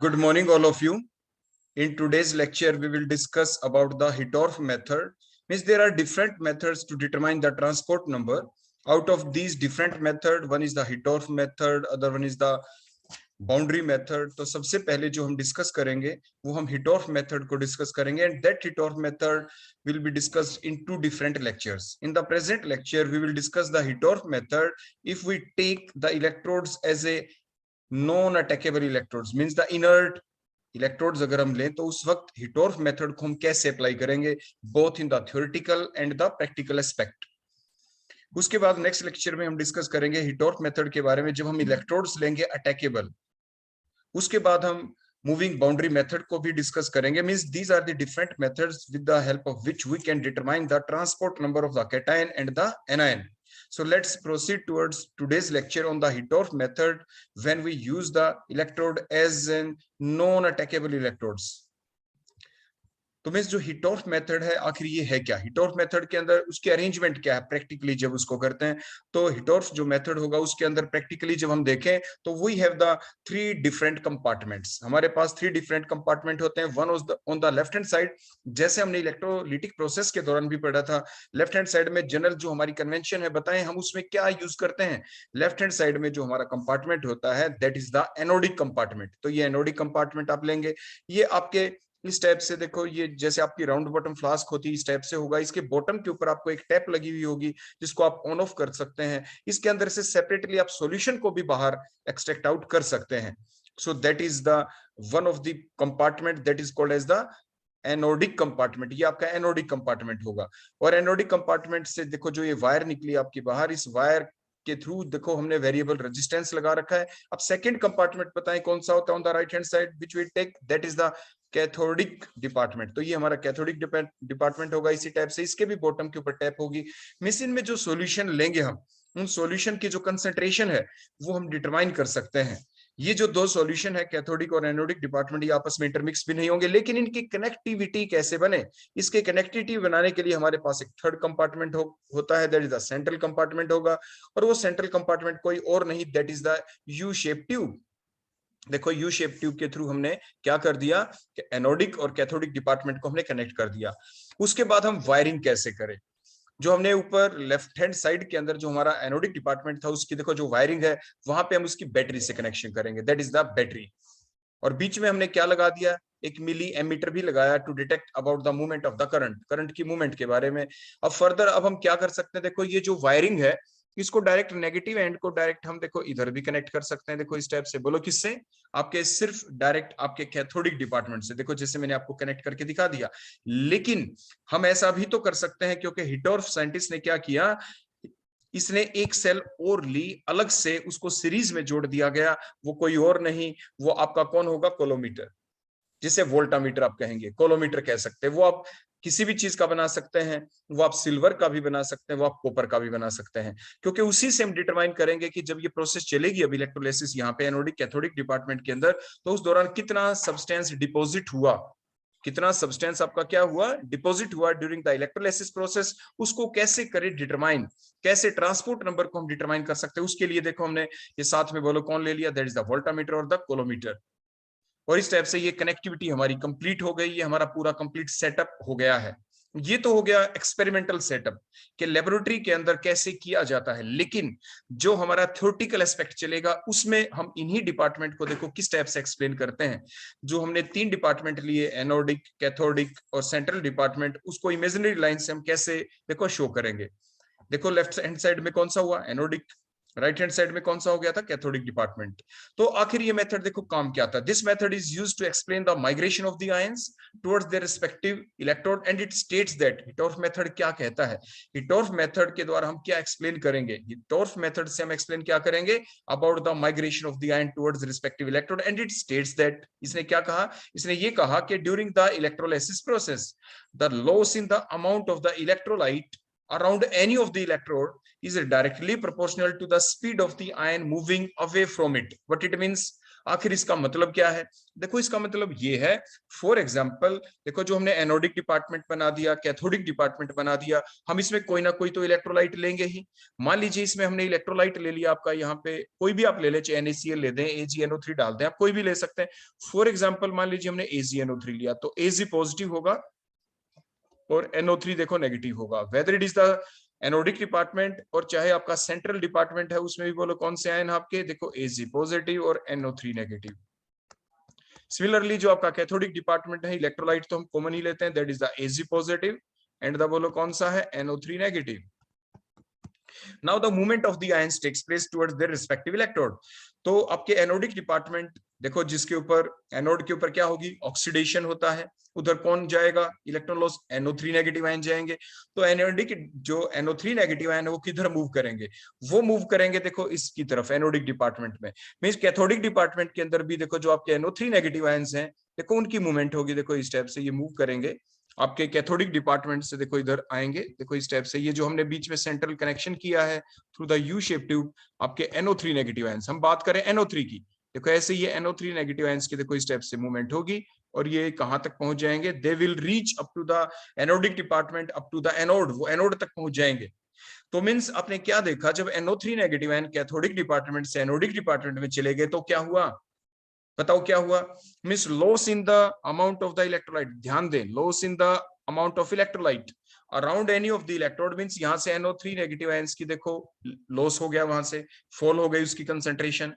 Good morning, all of you. In today's lecture, we will discuss about the Hittorf method. Means there are different methods to determine the transport number. Out of these different method, one is the Hittorf method, other one is the boundary method. तो सबसे पहले जो हम discuss करेंगे वो हम Hittorf method को discuss करेंगे and that Hittorf method will be discussed in two different lectures. In the present lecture, we will discuss the Hittorf method if we take the electrodes as a non-attackable electrodes, means the inert electrodes अगर हम लें तो उस वक्त Hittorf method को हम कैसे apply करेंगे, both in the theoretical and the practical aspect. उसके बाद नेक्स्ट लेक्चर में हम डिस्कस करेंगे Hittorf मेथड के बारे में जब हम इलेक्ट्रोड्स लेंगे अटैकेबल. उसके बाद हम मूविंग बाउंड्री मेथड को भी डिस्कस करेंगे. Means these are the different methods with the help of which we can determine the transport number of the cation and the anion. So let's proceed towards today's lecture on the Hittorf method when we use the electrode as an non-attackable electrodes. तो means जो हिटॉर्फ method है आखिर ये है क्या, हिटॉर्फ method के अंदर उसकी अरेंजमेंट क्या है प्रैक्टिकली जब उसको करते हैं. तो हिटॉर्फ जो मेथड होगा उसके अंदर प्रैक्टिकली जब हम देखें तो we have the three different compartments. हमारे पास थ्री डिफरेंट कंपार्टमेंट होते हैं. One on the left hand side, जैसे हमने इलेक्ट्रोलिटिक प्रोसेस के दौरान भी पढ़ा था, लेफ्ट हैंड साइड में जनरल जो हमारी कन्वेंशन है बताएं हम उसमें क्या यूज करते हैं. लेफ्ट हैंड साइड में जो हमारा कंपार्टमेंट होता है that is the anodic compartment. तो ये एनोडिक कंपार्टमेंट आप लेंगे. ये आपके इस टाइप से देखो, ये जैसे आपकी राउंड बॉटम फ्लास्क होती है इस टाइप से होगा. इसके बॉटम के ऊपर आपको एक टैप लगी हुई होगी जिसको आप ऑन ऑफ कर सकते हैं. इसके अंदर से सेपरेटली आप सॉल्यूशन को भी बाहर एक्सट्रैक्ट आउट कर सकते हैं. So that is the one of the compartment that is called as the anodic compartment. ये आपका एनोडिक कंपार्टमेंट होगा. और एनोडिक कंपार्टमेंट से देखो जो ये वायर निकली आपकी बाहर, इस वायर के थ्रू देखो हमने वेरिएबल रेजिस्टेंस लगा रखा है. अब सेकंड कंपार्टमेंट बताएं कौन सा होता है on the right hand side which we take, that is the cathodic department. तो ये हमारा कैथोडिक डिपार्टमेंट होगा. इसी टाइप से इसके भी बॉटम के ऊपर टैप होगी. मशीन में जो सॉल्यूशन लेंगे हम, उन सॉल्यूशन की जो कंसंट्रेशन है वो हम डिटरमाइन कर सकते हैं. ये जो दो सॉल्यूशन है कैथोडिक और एनोडिक डिपार्टमेंट, ये आपस में इंटरमिक्स भी नहीं होंगे, लेकिन इनकी कनेक्टिविटी कैसे बने, इसके कनेक्टिविटी बनाने के लिए हमारे पास एक थर्ड कंपार्टमेंट होता है that is the central compartment होगा. और वो सेंट्रल कंपार्टमेंट कोई और नहीं that is the you shape tube. देखो यू शेप ट्यूब के थ्रू हमने क्या कर दिया कि एनोडिक और कैथोडिक डिपार्टमेंट को हमने कनेक्ट कर दिया. उसके बाद हम वायरिंग कैसे करें, जो हमने ऊपर लेफ्ट हैंड साइड के अंदर जो हमारा एनोडिक डिपार्टमेंट था उसकी देखो जो वायरिंग है वहां पे हम उसकी बैटरी से कनेक्शन करेंगे दैट इज द बैटरी. और बीच में हमने क्या लगा दिया, एक मिली एमीटर भी लगाया to detect about the movement of the current, current की मूवमेंट के बारे में. अब फर्दर अब हम क्या कर सकते हैं, देखो ये जो वायरिंग है इसको डायरेक्ट नेगेटिव एंड को डायरेक्ट हम देखो इधर भी कनेक्ट कर सकते हैं. देखो इस टाइप से, बोलो किससे, आपके सिर्फ डायरेक्ट आपके कैथोडिक डिपार्टमेंट से. देखो जैसे मैंने आपको कनेक्ट करके दिखा दिया. लेकिन हम ऐसा भी तो कर सकते हैं क्योंकि हिटॉर्फ साइंटिस्ट ने क्या किया, इसने एक सेल और ली अलग से, उसको सीरीज में जोड़ दिया गया. वो कोई और नहीं, वो आपका कौन होगा, कोलोमीटर, जिसे वोल्टामीटर आप कहेंगे, कोलोमीटर कह सकते हैं. वो आप किसी भी चीज का बना सकते हैं, वो आप सिल्वर का भी बना सकते हैं, वो आप कॉपर का भी बना सकते हैं, क्योंकि उसी से हम डिटरमाइन करेंगे कि जब ये प्रोसेस चलेगी अब इलेक्ट्रोलाइसिस यहाँ पे एनोडिक कैथोडिक डिपार्टमेंट के अंदर, तो उस दौरान कितना सब्सटेंस डिपॉजिट हुआ, कितना सब्सटेंस आपका क्या हुआ, डिपॉजिट हुआ ड्यूरिंग द इलेक्ट्रोलाइसिस प्रोसेस. उसको कैसे करें डिटरमाइन, कैसे ट्रांसपोर्ट नंबर को हम डिटरमाइन कर सकते हैं. उसके लिए देखो हमने ये साथ में बोलो कौन ले लिया, दैट इज द वोल्टामीटर और द कोलोमीटर. और इस टाइप से ये कनेक्टिविटी हमारी कंप्लीट हो गई, ये हमारा पूरा कंप्लीट सेटअप हो गया है. ये तो हो गया एक्सपेरिमेंटल सेटअप कि लेबोरेटरी के अंदर कैसे किया जाता है. लेकिन जो हमारा थ्योरेटिकल एस्पेक्ट चलेगा उसमें हम इन्हीं डिपार्टमेंट को देखो किस टाइप से एक्सप्लेन करते हैं. जो हमने तीन डिपार्टमेंट लिए, एनोडिक, कैथोडिक और सेंट्रल डिपार्टमेंट, उसको इमेजिनरी लाइन से हम कैसे देखो शो करेंगे. देखो लेफ्ट हैंड साइड में कौन सा हुआ, एनोडिक, राइट हैंड साइड में कौन सा हो गया था, कैथोडिक डिपार्टमेंट. तो आखिर ये मेथड देखो काम क्या था. This method is used to explain the migration of the ions towards their respective electrode and it states that. Hittorf method क्या कहता है, हिटॉर्फ मेथड के द्वारा हम क्या एक्सप्लेन करेंगे, हिटॉर्फ मेथड से हम एक्सप्लेन क्या करेंगे about the migration of the ion towards respective electrode and it states that. इसने क्या कहा, इसने ये कहा कि during the electrolysis process the loss in the amount of the electrolyte around any of the electrode is directly proportional to the speed of the ion moving away from it. What it means, आखिर इसका मतलब क्या है? देखो इसका मतलब ये है, फॉर एग्जांपल देखो जो हमने एनोडिक डिपार्टमेंट बना दिया, कैथोडिक डिपार्टमेंट बना दिया, हम इसमें कोई ना कोई तो इलेक्ट्रोलाइट लेंगे ही। मान लीजिए इसमें हमने इलेक्ट्रोलाइट ले लिया, आपका यहाँ पे कोई भी आप ले लें, चाहे NaCl ले दें, AgNO3 डाल दें, आप कोई भी ले सकते हैं। फॉर एग्जाम्पल मान लीजिए हमने AgNO3 लिया, तो Ag पॉजिटिव होगा और NO3 देखो नेगेटिव होगा, whether it is the anodic department और चाहे आपका सेंट्रल डिपार्टमेंट है, उसमें भी बोलो कौन से आयन आपके, देखो Ag पॉजिटिव और NO3 नेगेटिव। सिमिलरली जो आपका कैथोडिक डिपार्टमेंट है, इलेक्ट्रोलाइट तो हम कॉमन ही लेते हैं, that is the Ag positive and the बोलो कौन सा है, NO3 negative. Now the movement of the ions takes place towards their respective electrode. तो आपके एनोडिक डिपार्टमेंट देखो, जिसके ऊपर एनोड के ऊपर क्या होगी, ऑक्सीडेशन होता है, उधर कौन जाएगा, electron loss, NO3 negative ion जाएंगे। तो एनोडिक जो NO3 नेगेटिव आयन है वो किधर मूव करेंगे, वो मूव करेंगे देखो इसकी तरफ, एनोडिक डिपार्टमेंट में। मींस कैथोडिक डिपार्टमेंट के अंदर भी देखो जो आपके NO3 नेगेटिव आयंस हैं, देखो उनकी मूवमेंट होगी, देखो इस टाइप से ये मूव करेंगे आपके कैथोडिक डिपार्टमेंट से, देखो इधर आएंगे, देखो इस टाइप से, ये जो हमने बीच में सेंट्रल कनेक्शन किया है through the you shape tube, आपके NO3 नेगेटिव आयंस, हम बात करें NO3 की, देखो ऐसे ये NO3 नेगेटिव आयंस की देखो इस टाइप से मूवमेंट होगी और ये कहां तक पहुंच जाएंगे, they will reach up to the anodic department, up to the anode, वो एनोड तक पहुंच जाएंगे। तो मींस आपने क्या देखा, जब NO3 negative ion cathodic department से एनोडिक डिपार्टमेंट में चले गए तो क्या हुआ, बताओ क्या हुआ, means loss in the amount of the electrolyte, ध्यान दें, loss in the amount of electrolyte around any of the electrode, means यहां से NO3 नेगेटिव आयंस की देखो लॉस हो गया, वहां से फॉल हो गई उसकी कंसंट्रेशन।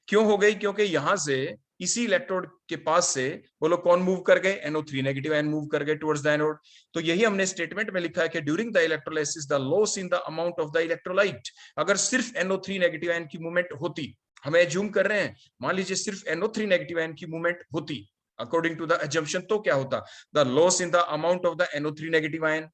क्यों हो गई, क्योंकि यहां से इसी इलेक्ट्रोड के पास से बोलो कौन मूव कर गए, NO3 नेगेटिव आयन मूव कर गए टुवर्ड्स द एनोड। तो यही हमने स्टेटमेंट में लिखा है कि during the electrolysis the loss in the amount of the electrolyte, अगर सिर्फ NO3 नेगेटिव आयन की मूवमेंट होती, हमें एज्यूम कर रहे हैं, मान लीजिए सिर्फ NO3 नेगेटिव आयन की मूवमेंट होती, अकॉर्डिंग टू द एजम्पशन, तो क्या होता, the loss in the amount of the NO3 negative ion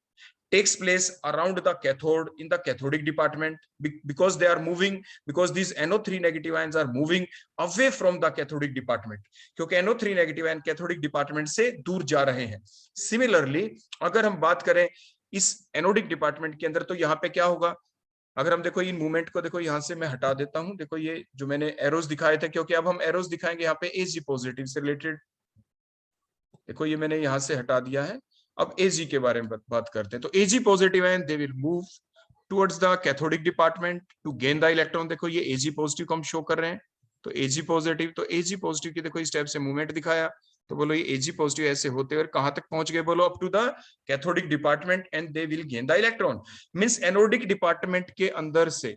takes place around the cathode in the cathodic department, because they are moving, because these NO3 negative ions are moving away from the cathodic department, क्योंकि NO3 negative ion cathodic department से दूर जा रहे हैं। Similarly अगर हम बात करें इस एनोडिक डिपार्टमेंट के अंदर, तो यहाँ पे क्या होगा, अगर हम देखो इन मूवमेंट को देखो, यहां से मैं हटा देता हूं, देखो ये जो मैंने एरोस दिखाए थे, क्योंकि अब हम एरोस दिखाएंगे यहाँ पे Ag पॉजिटिव से रिलेटेड, देखो ये मैंने यहां से हटा दिया है। अब Ag के बारे में बात करते हैं, तो Ag positive ion they will move towards the cathodic department to gain the electron, देखो ये Ag पॉजिटिव को हम शो कर रहे हैं, तो Ag पॉजिटिव, तो Ag पॉजिटिव की देखो इस टाइप से मूवमेंट दिखाया, तो बोलो ये Ag पॉजिटिव ऐसे होते हुए कहां तक पहुंच गए, बोलो up to the cathodic department and they will gain the electron. Means anodic department के अंदर से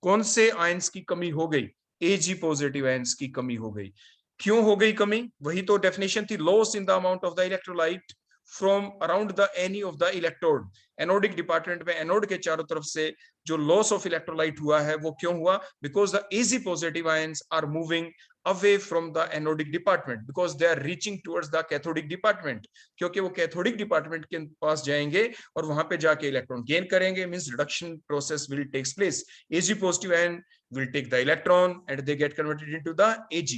कौन से आयंस की कमी हो गई, Ag पॉजिटिव आयंस की कमी हो गई। क्यों हो गई कमी, वही तो डेफिनेशन थी, loss in the amount of the electrolyte from around the any of the electrode. Anodic department में एनोड के चारों तरफ से जो लॉस ऑफ इलेक्ट्रोलाइट हुआ है वो क्यों हुआ, because the Ag positive ions are moving away from the anodic department because they are reaching towards the cathodic department, क्योंकि वो कैथोडिक डिपार्टमेंट के पास जाएंगे और वहां पे जाके इलेक्ट्रॉन गेन करेंगे, means reduction process will takes place, Ag positive ion will take the electron and they get converted into the Ag।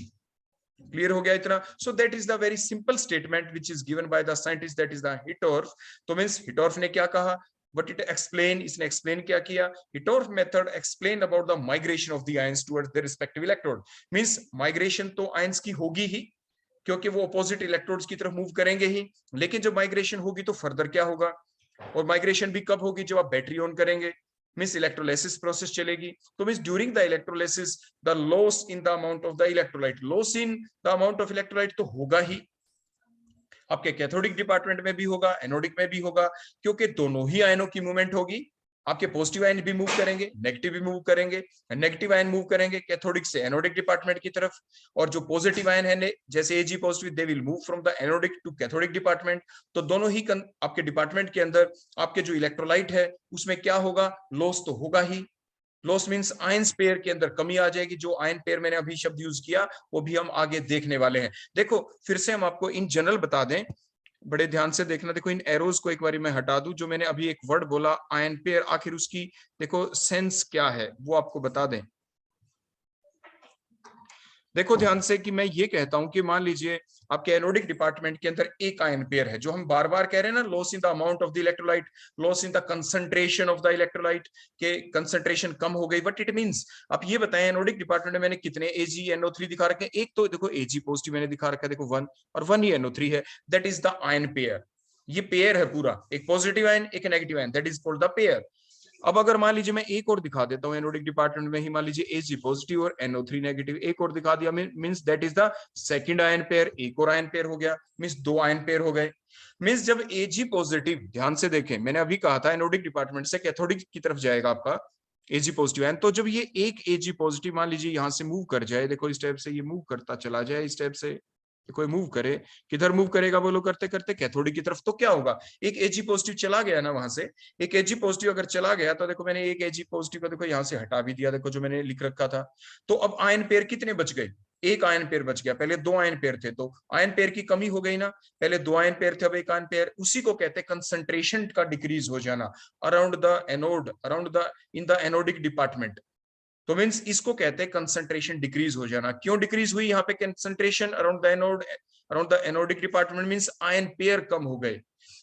Clear हो गया इतना? So that is the very simple statement which is given by the scientist, that is the Hittorf. तो means हिटोर्फ ने क्या कहा, what it explain, इसने explain क्या किया, हिटोर्फ method explain about the migration of the ions towards their respective electrode। Means migration तो ions की होगी ही, क्योंकि वो अपोजिट इलेक्ट्रोड्स की तरफ मूव करेंगे ही, लेकिन जब माइग्रेशन होगी तो फर्दर क्या होगा, और माइग्रेशन भी कब होगी, जब आप बैटरी ऑन करेंगे, मींस इलेक्ट्रोलाइसिस प्रोसेस चलेगी। तो means during the electrolysis the loss in the amount of the electrolyte, loss in the amount of electrolyte तो होगा ही, आपके कैथोडिक डिपार्टमेंट में भी होगा, एनोडिक में भी होगा, क्योंकि दोनों ही आयनों की मूवमेंट होगी। आपके पॉजिटिव आयन भी मूव करेंगे, नेगेटिव भी मूव करेंगे, नेगेटिव आयन मूव करेंगे कैथोडिक से एनोडिक डिपार्टमेंट की तरफ, और जो पॉजिटिव आयन है जैसे Ag positive, they will move from the anodic to cathodic department. तो दोनों ही आपके डिपार्टमेंट के अंदर आपके जो इलेक्ट्रोलाइट है उसमें क्या होगा, लॉस तो होगा ही। लॉस मींस आयंस पेयर के अंदर कमी आ जाएगी, जो आयन पेयर मैंने अभी शब्द यूज किया वो भी हम आगे देखने वाले हैं। देखो फिर से हम आपको इन जनरल बता दें, बड़े ध्यान से देखना, देखो इन एरोज को एक बार मैं हटा दूं, जो मैंने अभी एक वर्ड बोला आयन पेयर, आखिर उसकी देखो सेंस क्या है वो आपको बता दें। देखो ध्यान से कि मैं ये कहता हूं कि मान लीजिए आपके एनोडिक डिपार्टमेंट के अंदर एक आयन पेयर है, जो हम बार बार कह रहे हैं ना, loss in the amount of the electrolyte, loss in the concentration of the electrolyte, के कंसंट्रेशन कम हो गई। बट इट मींस आप ये बताएं एनोडिक डिपार्टमेंट में मैंने कितने AgNO3 दिखा रखे हैं? एक तो देखो Ag पॉजिटिव मैंने दिखा रखा है, देखो 1 और 1 ही NO3 है, that is the ion pair. ये पेयर है पूरा, एक पॉजिटिव आयन एक negative ion, that is called the pair. अब अगर मान लीजिए मैं एक और दिखा देता हूं एनोडिक डिपार्टमेंट में ही, मान लीजिए Ag पॉजिटिव और NO3 नेगेटिव, एक और दिखा दिया, means that is the second ion pair, एक और आयन पेयर हो गया, मींस दो आयन पेयर हो गए। मींस जब Ag पॉजिटिव, ध्यान से देखें मैंने अभी कहा था एनोडिक डिपार्टमेंट से कैथोडिक की तरफ जाएगा आपका Ag पॉजिटिव आयन, तो जब ये एक Ag पॉजिटिव मान लीजिए यहां से मूव कर जाए, देखो इस टाइप से ये मूव करता चला जाए, इस टाइप से कोई मूव करे, किधर मूव करेगा बोलो, करते करते कैथोडिक की तरफ, तो क्या होगा, एक Ag पॉजिटिव चला गया ना वहां से, एक Ag पॉजिटिव अगर चला गया तो देखो मैंने एक Ag पॉजिटिव को देखो यहां से हटा भी दिया, देखो जो मैंने लिख रखा था। तो अब आयन पेयर कितने बच गए? एक आयन पेयर बच गया, पहले दो आयन पेयर थे, तो आयन पेयर की कमी हो गई ना, पहले दो आयन पेयर थे अब एक आयन पेयर, उसी को कहते हैं कंसंट्रेशन का डिक्रीज हो जाना around the anode, around the in the anodic department. तो मींस इसको कहते हैं कंसंट्रेशन डिक्रीज हो जाना। क्यों डिक्रीज हुई यहाँ पे concentration around the anode, around the anodic department? Means ion pair कम हो गए।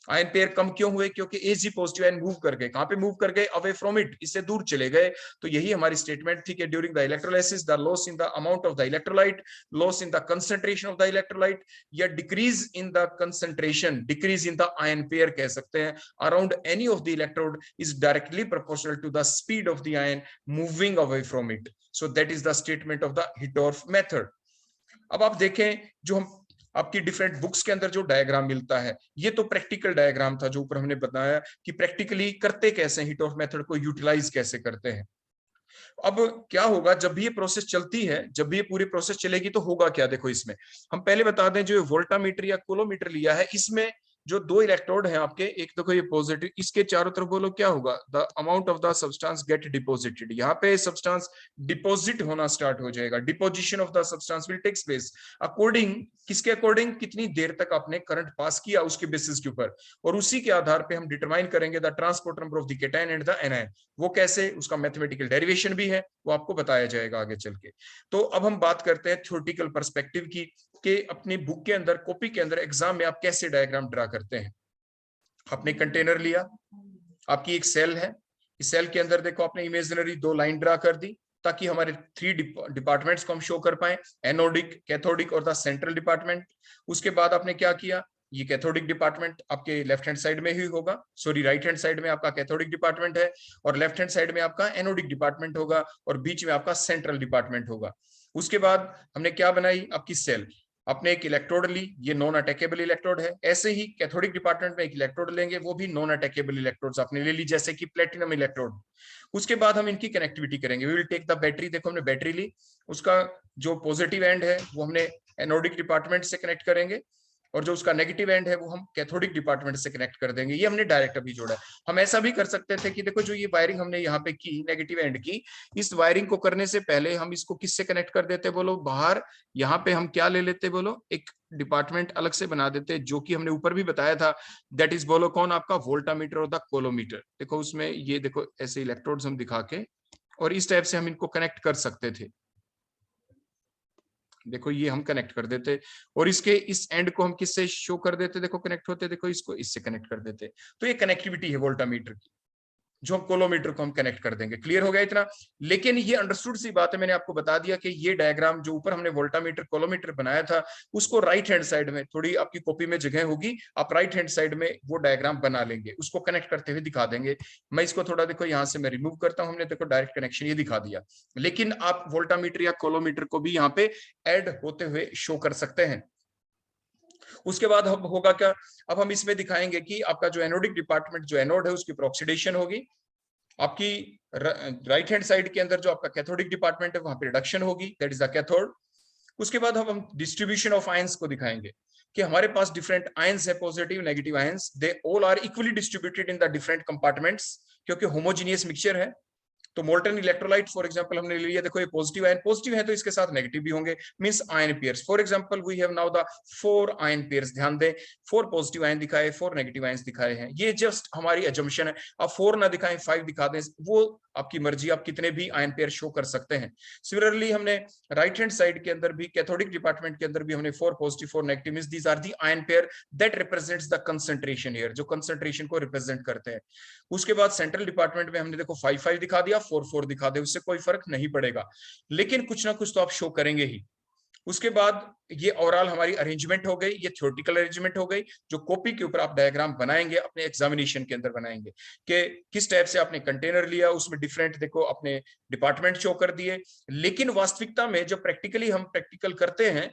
आयन पेयर कम क्यों हुए? क्योंकि Ag पॉजिटिव आयन मूव कर गए, कहां पे मूव कर गए? अवे फ्रॉम इट, इससे दूर चले गए। तो यही हमारी स्टेटमेंट थी कि during the electrolysis the loss in the amount of the electrolyte, loss in the concentration of the electrolyte, या decrease in the concentration, decrease in the ion pair कह सकते हैं, around any of the electrode is directly proportional to the speed of the ion moving away from it. So that is the statement of the Hittorf method. अब आप देखें जो हम आपकी different books के अंदर जो डायग्राम मिलता है, ये तो प्रैक्टिकल डायग्राम था जो ऊपर हमने बताया कि प्रैक्टिकली करते कैसे, हिटोर्फ मेथड को यूटिलाइज कैसे करते हैं। अब क्या होगा जब भी ये प्रोसेस चलती है, जब भी ये पूरी प्रोसेस चलेगी तो होगा क्या, देखो इसमें हम पहले बता दें, जो वोल्टामीटर या कोलोमीटर लिया है, इसमें जो दो इलेक्ट्रोड हैं आपके, एक देखो ये पॉजिटिव, इसके चारों तरफ बोलो क्या होगा, the amount of the substance get deposited, यहाँ पे सब्सटेंस डिपोजिट होना स्टार्ट हो जाएगा, deposition of the substance will takes place according, किसके अकॉर्डिंग, कितनी देर तक आपने करंट पास किया उसके बेसिस के ऊपर, और उसी के आधार पे हम डिटरमाइन करेंगे the transport number of the cation and the anion. वो कैसे, उसका मैथमेटिकल डेरिवेशन भी है, वो आपको बताया जाएगा आगे चल के। तो अब हम बात करते हैं थ्योरेटिकल पर्सपेक्टिव की, कि अपनी बुक के अंदर, कॉपी के अंदर, एग्जाम में आप कैसे डायग्राम ड्रा करते हैं। आपने कंटेनर लिया, आपकी एक सेल है, इस सेल के अंदर देखो आपने इमेजिनरी दो लाइन ड्रा कर दी, ताकि हमारे थ्री डिपार्टमेंट्स को हम शो कर पाए, एनोडिक, कैथोडिक और द सेंट्रल डिपार्टमेंट। उसके बाद आपने क्या किया, ये कैथोडिक डिपार्टमेंट आपके लेफ्ट हैंड साइड में ही होगा, सॉरी राइट हैंड साइड में आपका कैथोडिक डिपार्टमेंट है, और लेफ्ट हैंड साइड में आपका एनोडिक डिपार्टमेंट होगा, और बीच में आपका सेंट्रल डिपार्टमेंट होगा। उसके बाद हमने क्या बनाई, आपकी सेल, आपने एक इलेक्ट्रोड ली, ये नॉन अटैकेबल इलेक्ट्रोड है। ऐसे ही कैथोडिक डिपार्टमेंट में एक इलेक्ट्रोड लेंगे, वो भी नॉन अटैकेबल इलेक्ट्रोड्स आपने ले ली, जैसे कि प्लेटिनम इलेक्ट्रोड। उसके बाद हम इनकी कनेक्टिविटी करेंगे, we will take the battery, देखो हमने बैटरी ली, उसका जो पॉजिटिव एंड है वो हमने एनोडिक डिपार्टमेंट से कनेक्ट करेंगे, और जो उसका नेगेटिव एंड है वो हम कैथोडिक डिपार्टमेंट से कनेक्ट कर देंगे। ये हमने डायरेक्ट अभी जोड़ा है। हम ऐसा भी कर सकते थे कि देखो जो ये वायरिंग हमने यहाँ पे की नेगेटिव एंड की, इस वायरिंग को करने से पहले हम इसको किससे कनेक्ट कर देते बोलो, बाहर यहाँ पे हम क्या ले लेते बोलो, एक डिपार्टमेंट अलग से बना देते, जो कि हमने ऊपर भी बताया था, दैट इज बोलो कौन, आपका वोल्टामीटर और द कोलोमीटर। देखो उसमें ये देखो ऐसे इलेक्ट्रोड्स हम दिखा के, और इस टाइप से हम इनको कनेक्ट कर सकते थे। देखो ये हम कनेक्ट कर देते, और इसके इस एंड को हम किससे शो कर देते, देखो कनेक्ट होते, देखो इसको इससे कनेक्ट कर देते। तो ये कनेक्टिविटी है वोल्टामीटर की, जो हम कोलोमीटर को हम कनेक्ट कर देंगे। क्लियर हो गया इतना? लेकिन ये अंडरस्टूड सी बात है, मैंने आपको बता दिया कि ये डायग्राम जो ऊपर हमने वोल्टामीटर कोलोमीटर बनाया था, उसको राइट हैंड साइड में, थोड़ी आपकी कॉपी में जगह होगी, आप राइट हैंड साइड में वो डायग्राम बना लेंगे, उसको कनेक्ट करते हुए दिखा देंगे। मैं इसको थोड़ा देखो यहाँ से मैं रिमूव करता हूँ, हमने देखो डायरेक्ट कनेक्शन ये दिखा दिया, लेकिन आप वोल्टामीटर या कोलोमीटर को भी यहाँ पे ऐड होते हुए शो कर सकते हैं। उसके बाद अब होगा क्या, अब हम इसमें दिखाएंगे कि आपका जो एनोडिक डिपार्टमेंट, जो एनोड है, उसकी ऑक्सीडेशन होगी, आपकी राइट हैंड साइड के अंदर जो आपका कैथोडिक डिपार्टमेंट है वहां पे रिडक्शन होगी, दैट इज द कैथोड। उसके बाद हम डिस्ट्रीब्यूशन ऑफ आयंस को दिखाएंगे कि हमारे पास डिफरेंट आयंस है, positive negative ions, they all are equally distributed in the different compartments, क्योंकि होमोजीनियस मिक्सचर है। तो मोल्टन इलेक्ट्रोलाइट फॉर एग्जांपल हमने लिया, देखो ये पॉजिटिव है तो इसके साथ नेगेटिव भी होंगे, means ion pairs. For example we have now the 4 ion pairs, ध्यान दें 4 पॉजिटिव आयन दिखाए, 4 नेगेटिव आयंस दिखाए हैं, ये जस्ट हमारी अजम्पशन है। आप 4 ना दिखाएं 5 दिखा दें, वो आपकी मर्जी, आप कितने भी आयन पेयर शो कर सकते हैं। सिमिलरली हमने राइट हैंड साइड के अंदर भी, कैथोडिक डिपार्टमेंट के अंदर भी हमने 4 positive 4 negative, means these are the ion pair that represents the concentration here, जो कंसंट्रेशन को रिप्रेजेंट करते हैं। उसके बाद सेंट्रल डिपार्टमेंट में हमने देखो 5 5 दिखा दिया, 4 4 दिखा दे, उससे कोई फर्क नहीं पड़ेगा, लेकिन कुछ ना कुछ तो आप शो करेंगे ही। उसके बाद ये ओवरऑल हमारी अरेंजमेंट हो गई, ये थ्योरेटिकल अरेंजमेंट हो गई, जो कॉपी के ऊपर आप डायग्राम बनाएंगे अपने एग्जामिनेशन के अंदर बनाएंगे कि किस टाइप से आपने कंटेनर लिया, उसमें डिफरेंट देखो अपने डिपार्टमेंट शो कर दिए। लेकिन वास्तविकता में जब प्रैक्टिकली हम प्रैक्टिकल करते हैं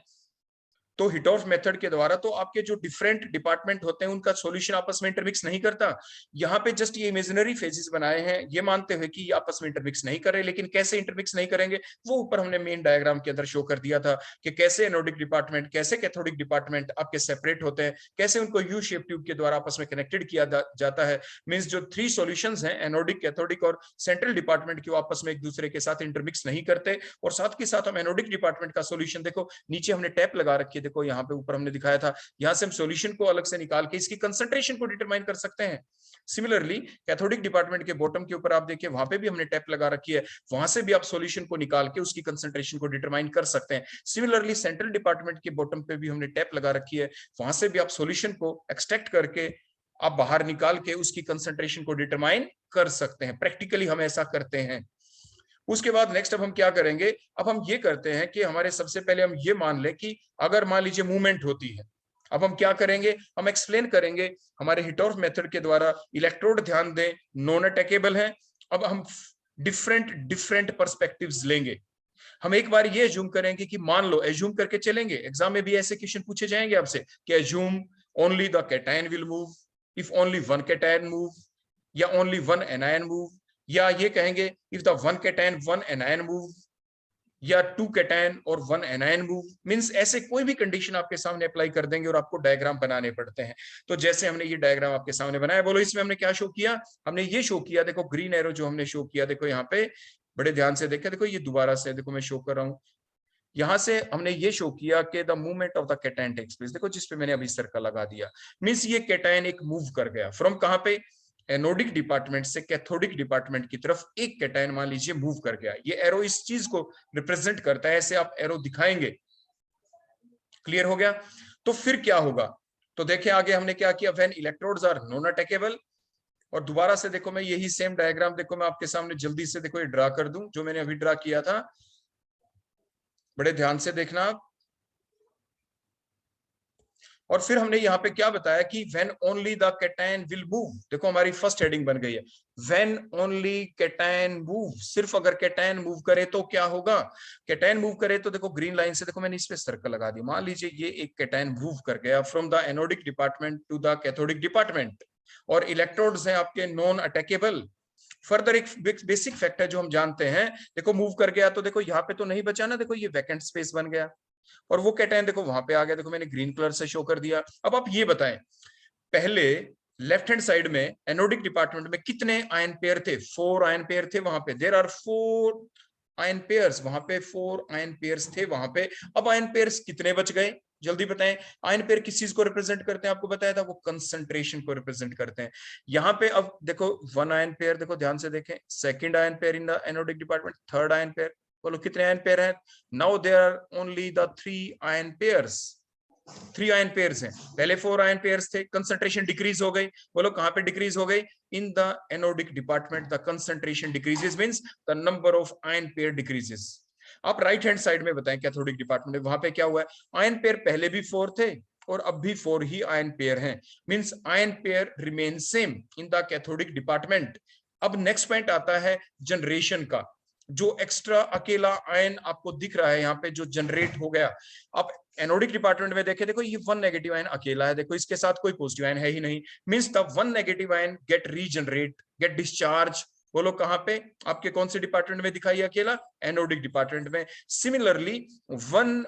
तो हिटॉर्फ मेथड के द्वारा तो आपके जो डिफरेंट डिपार्टमेंट होते हैं उनका सॉल्यूशन आपस में इंटरमिक्स नहीं करता। यहाँ पे जस्ट ये इमेजिनरी फेजेस बनाए हैं ये मानते हुए कि ये आपस में इंटरमिक्स नहीं कर रहे, लेकिन कैसे इंटरमिक्स नहीं करेंगे वो ऊपर हमने मेन डायग्राम के अंदर शो कर दिया था कि कैसे एनोडिक डिपार्टमेंट, कैसे कैथोडिक डिपार्टमेंट आपके सेपरेट होते हैं, कैसे उनको यू शेप ट्यूब के द्वारा आपस में कनेक्टेड किया जाता है। मींस जो 3 सॉल्यूशंस हैं एनोडिक, कैथोडिक और सेंट्रल डिपार्टमेंट की, आपस में एक दूसरे के साथ इंटरमिक्स नहीं करते। और साथ के साथ हम एनोडिक डिपार्टमेंट का सॉल्यूशन देखो नीचे हमने टैप लगा रखी है, देखो यहाँ पे ऊपर हमने दिखाया था, यहां से हम सॉल्यूशन को अलग से निकाल के इसकी कंसंट्रेशन को डिटरमाइन कर सकते हैं। सिमिलरली कैथोडिक डिपार्टमेंट के बॉटम के ऊपर आप देखिए वहां पे भी हमने टैप लगा रखी है, वहां से भी आप सॉल्यूशन को निकाल के उसकी कंसंट्रेशन को डिटरमाइन कर सकते हैं। सिमिलरली सेंट्रल डिपार्टमेंट के बॉटम पे भी हमने टैप लगा रखी है, वहां से भी आप सॉल्यूशन को एक्सट्रैक्ट करके आप बाहर निकाल के उसकी कंसंट्रेशन को डिटरमाइन कर सकते हैं। प्रैक्टिकली हम ऐसा करते हैं। उसके बाद नेक्स्ट अब हम क्या करेंगे, अब हम ये करते हैं कि हमारे सबसे पहले हम ये मान लें कि अगर मान लीजिए मूवमेंट होती है, अब हम क्या करेंगे, हम एक्सप्लेन करेंगे हमारे हिटॉर्फ मेथड के द्वारा। इलेक्ट्रोड ध्यान दें नॉन अटैकेबल है। अब हम डिफरेंट पर्सपेक्टिव्स लेंगे। हम एक बार ये एज्यूम करेंगे कि मान लो, एज्यूम करके चलेंगे, एग्जाम में भी ऐसे क्वेश्चन पूछे जाएंगे आपसे कि assume only the cation will move, if only one cation move, या ओनली वन एनायन मूव, या ये कहेंगे if the one cation one anion move, या 2 कैटायन और 1 एनायन मूव। मींस ऐसे कोई भी कंडीशन आपके सामने अप्लाई कर देंगे और आपको डायग्राम बनाने पड़ते हैं। तो जैसे हमने ये डायग्राम आपके सामने बनाया, बोलो इसमें हमने क्या शो किया, हमने ये शो किया, देखो ग्रीन एरो जो हमने शो किया, देखो यहाँ पे बड़े ध्यान से देखा, देखो ये दोबारा से देखो मैं शो कर रहा हूँ, यहां से हमने ये शो किया कि the movement of the cation takes place, देखो जिस पे मैंने अभी सर्कल लगा दिया, मींस ये कैटायन एक मूव कर गया फ्रॉम कहां पे, एनोडिक डिपार्टमेंट से कैथोडिक डिपार्टमेंट की तरफ एक कैटायन मान लीजिए मूव कर गया। ये एरो इस चीज को रिप्रेजेंट करता है, ऐसे आप एरो दिखाएंगे। क्लियर हो गया? तो फिर क्या होगा, तो देखिए आगे हमने क्या किया, when electrodes are non attackable. और दोबारा से देखो मैं यही सेम डायग्राम देखो मैं आपके सामने जल्दी से देखो ये ड्रा कर दूं जो मैंने अभी ड्रा किया था, बड़े ध्यान से देखना आप। और फिर हमने यहाँ पे क्या बताया कि when only the cation will move, देखो हमारी फर्स्ट हेडिंग बन गई है, व्हेन ओनली कैटायन मूव, सिर्फ अगर कैटायन मूव करे तो क्या होगा, कैटायन मूव करे तो देखो ग्रीन लाइन से देखो मैंने इस पे सर्कल लगा दी, मान लीजिए ये एक कैटायन मूव कर गया from the anodic department to the cathodic department, और इलेक्ट्रोड्स हैं आपके नॉन अटैकेबल। फर्दर एक बेसिक फैक्ट है जो हम जानते हैं, देखो मूव कर गया तो देखो यहाँ पे तो नहीं बचा ना, देखो ये वैकेंट स्पेस बन गया, और वो कैटायन देखो वहां पे आ गया, देखो मैंने ग्रीन कलर से शो कर दिया। अब आप ये बताएं, पहले लेफ्ट हैंड साइड में एनोडिक डिपार्टमेंट में कितने आयन पेयर थे, 4 आयन पेयर थे वहां पे, देयर आर 4 आयन पेयर्स, वहां पे 4 आयन पेयर्स थे वहां पे। अब आयन पेयर्स कितने बच गए, जल्दी बताएं। आयन पेयर किस चीज को रिप्रेजेंट करते हैं, आपको बताया था वो कंसंट्रेशन को रिप्रेजेंट करते हैं। यहाँ पे अब देखो 1 आयन पेयर, देखो ध्यान से देखें, second ion pair in the anodic department, third ion pair, बोलो कितने आयन पेयर हैं, now there are only the 3 ion pairs, 3 ion pairs हैं, पहले 4 आयन पेयर्स थे, कंसंट्रेशन डिक्रीज हो गई, बोलो कहां पे डिक्रीज हो गई, in the anodic department the concentration decreases, means the number of ion pair decreases. आप राइट हैंड साइड में बताएं कैथोडिक डिपार्टमेंट में, वहां पे क्या हुआ है, आयन पेयर पहले भी 4 थे और अब भी 4 ही आयन पेयर हैं, means ion pair remain same in the cathodic department. अब नेक्स्ट पॉइंट आता है जनरेशन का, जो एक्स्ट्रा अकेला आयन आपको दिख रहा है यहाँ पे जो जनरेट हो गया। आप एनोडिक डिपार्टमेंट में देखें, देखो ये 1 नेगेटिव आयन अकेला है, देखो इसके साथ कोई पॉजिटिव आयन है ही नहीं, means the 1 negative ion get regenerate, get discharge, बोलो कहां पे, आपके कौन से डिपार्टमेंट में दिखाई अकेला, एनोडिक डिपार्टमेंट में। Similarly 1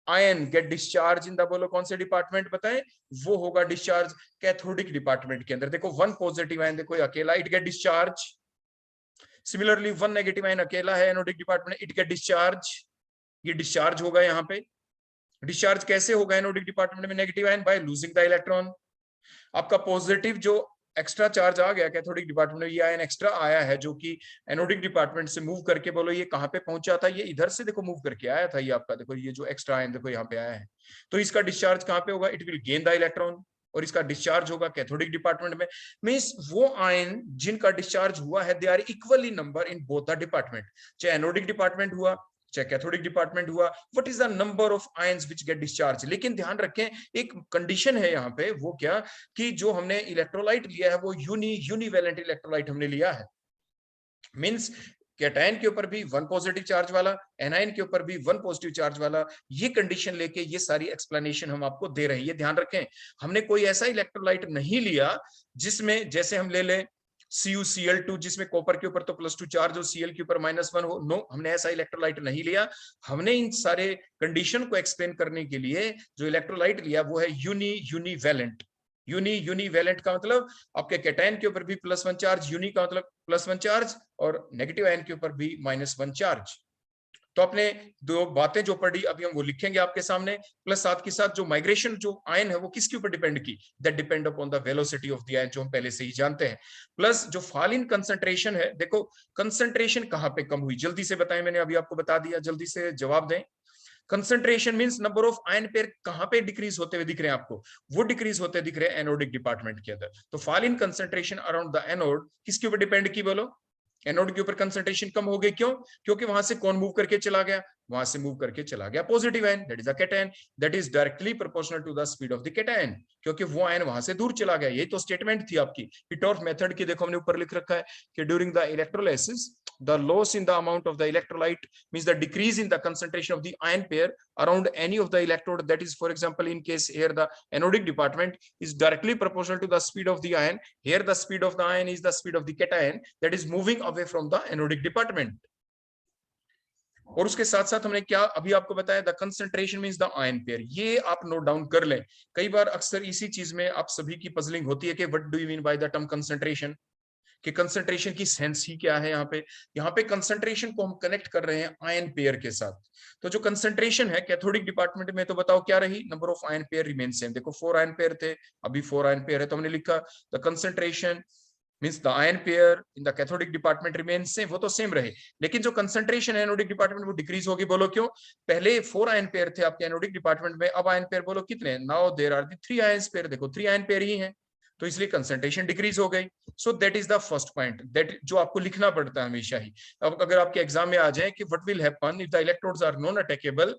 ion get discharge in the, बोलो कौन से डिपार्टमेंट बताएं, वो होगा डिस्चार्ज कैथोडिक डिपार्टमेंट के अंदर। देखो 1 पॉजिटिव आयन देखो अकेला, it get discharge, similarly 1 negative ion अकेला है anodic department, it get discharge, ये डिस्चार्ज होगा यहाँ पे। डिस्चार्ज कैसे होगा एनोडिक डिपार्टमेंट में negative ion? By losing the electron. आपका पॉजिटिव जो एक्स्ट्रा चार्ज आ गया कैथोडिक डिपार्टमेंट में, ये आयन एक्स्ट्रा आया है जो कि एनोडिक डिपार्टमेंट से मूव करके, बोलो ये कहां पे पहुंचा था? ये इधर से देखो मूव करके आया था, ये आपका देखो ये जो एक्स्ट्रा आयन देखो यहाँ पे आया है। तो इसका डिस्चार्ज कहां पे होगा? It will gain the electron, और इसका डिस्चार्ज होगा कैथोडिक डिपार्टमेंट में। मींस वो आयन जिनका डिस्चार्ज हुआ है they are equally number in both the department, चाहे एनोडिक डिपार्टमेंट हुआ चाहे कैथोडिक डिपार्टमेंट हुआ। What is the number of ions which get discharge? लेकिन ध्यान रखें एक कंडीशन है यहाँ पे, वो क्या कि जो हमने इलेक्ट्रोलाइट लिया है वो यूनिवैलेंट इलेक्ट्रोलाइट हमने लिया है। मींस कैटायन के ऊपर भी 1 पॉजिटिव चार्ज वाला, एनायन के ऊपर भी 1 पॉजिटिव चार्ज वाला। ये कंडीशन लेके ये सारी एक्सप्लेनेशन हम आपको दे रहे हैं। ये ध्यान रखें, हमने कोई ऐसा इलेक्ट्रोलाइट नहीं लिया जिसमें जैसे हम ले लें CuCl2 जिसमें कॉपर के ऊपर तो +2 चार्ज हो, Cl के ऊपर -1 हो। नो, हमने ऐसा इलेक्ट्रोलाइट नहीं लिया। हमने इन सारे कंडीशन को एक्सप्लेन करने के लिए जो इलेक्ट्रोलाइट लिया वो है यूनिवैलेंट। यूनिवैलेंट का मतलब आपके कैटायन के ऊपर भी +1 चार्ज, यूनि का मतलब +1 चार्ज, और नेगेटिव आयन के ऊपर भी -1 चार्ज। तो आपने दो बातें जो पढ़ी अभी हम वो लिखेंगे आपके सामने, प्लस साथ के साथ जो माइग्रेशन जो आयन है वो किसके ऊपर डिपेंड की? That depend upon the velocity of the ion, जो हम पहले से ही जानते हैं। प्लस जो फॉल इन कंसंट्रेशन है, देखो कंसंट्रेशन कहां पे कम हुई, जल्दी से बताएं, मैंने अभी आपको बता दिया, जल्दी से जवाब दें। Concentration means number of ion pair कहां पे डिक्रीज होते हुए दिख रहे हैं आपको? वो डिक्रीज होते दिख रहे हैं एनोडिक डिपार्टमेंट के अंदर। तो fall in concentration around the anode किसके ऊपर डिपेंड की? बोलो, एनोड के ऊपर कंसंट्रेशन कम हो गई। क्यों? क्योंकि वहां से कौन मूव करके चला गया? वहां से मूव करके चला गया positive ion, that is a cation, that is directly proportional to the speed of the cation, क्योंकि वो आयन वहां से दूर चला गया। यही तो स्टेटमेंट थी आपकी हिटॉर्फ मेथड की। देखो हमने ऊपर लिख रखा है कि during the electrolysis the loss in the amount of the electrolyte means the decrease in the concentration of the ion pair around any of the electrode, that is for example in case here the anodic department is directly proportional to the speed of the ion. Here the speed of the ion is the speed of the cation that is moving away from the anodic department. और उसके साथ साथ हमने क्या अभी आपको बताया, the concentration means the ion pair. ये आप नोट डाउन कर लें, कई बार अक्सर इसी चीज में आप सभी की पजलिंग होती है कि what do you mean by the term concentration, कि कंसंट्रेशन की सेंस ही क्या है। यहाँ पे कंसंट्रेशन को हम कनेक्ट कर रहे हैं आयन पेयर के साथ। तो जो कंसंट्रेशन है कैथोडिक डिपार्टमेंट में, तो बताओ क्या रही? Number of ion pair remain same. देखो 4 आयन पेयर थे, अभी 4 आयन पेयर है, तो हमने लिखा the concentration means the ion pair in the cathodic department remain same, वो तो सेम रहे, लेकिन जो कंसंट्रेशन है एनोडिक डिपार्टमेंट वो डिक्रीज होगी। बोलो क्यों? पहले 4 आयन पेयर थे आपके एनोडिक डिपार्टमेंट में, अब आयन पेयर बोलो कितने? Now there are the 3 ion pair. देखो 3 आयन पेयर ही हैं, तो इसलिए कंसंट्रेशन डिक्रीज हो गई। सो that is the first point, that जो आपको लिखना पड़ता है हमेशा ही। अब अगर आपके एग्जाम में आ जाए कि what will happen if the electrodes are non attackable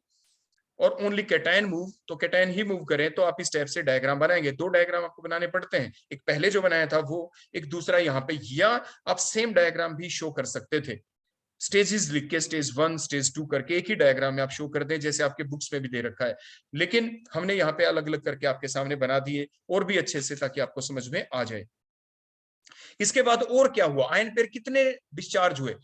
और ओनली कैटायन मूव, तो कैटायन ही मूव करें, तो आप इस टाइप से डायग्राम बनाएंगे। 2 डायग्राम आपको बनाने पड़ते हैं, एक पहले जो बनाया था वो, एक दूसरा यहाँ पे, या आप सेम डायग्राम भी शो कर सकते थे, स्टेजेस लिख के स्टेज 1 स्टेज 2 करके एक ही डायग्राम में आप शो कर दें, जैसे आपके बुक्स में भी दे रखा है। लेकिन हमने यहाँ पे अलग अलग करके आपके सामने बना दिए और भी अच्छे से, ताकि आपको समझ में आ जाए। इसके बाद और क्या हुआ, आयन पेयर कितने डिस्चार्ज हुए?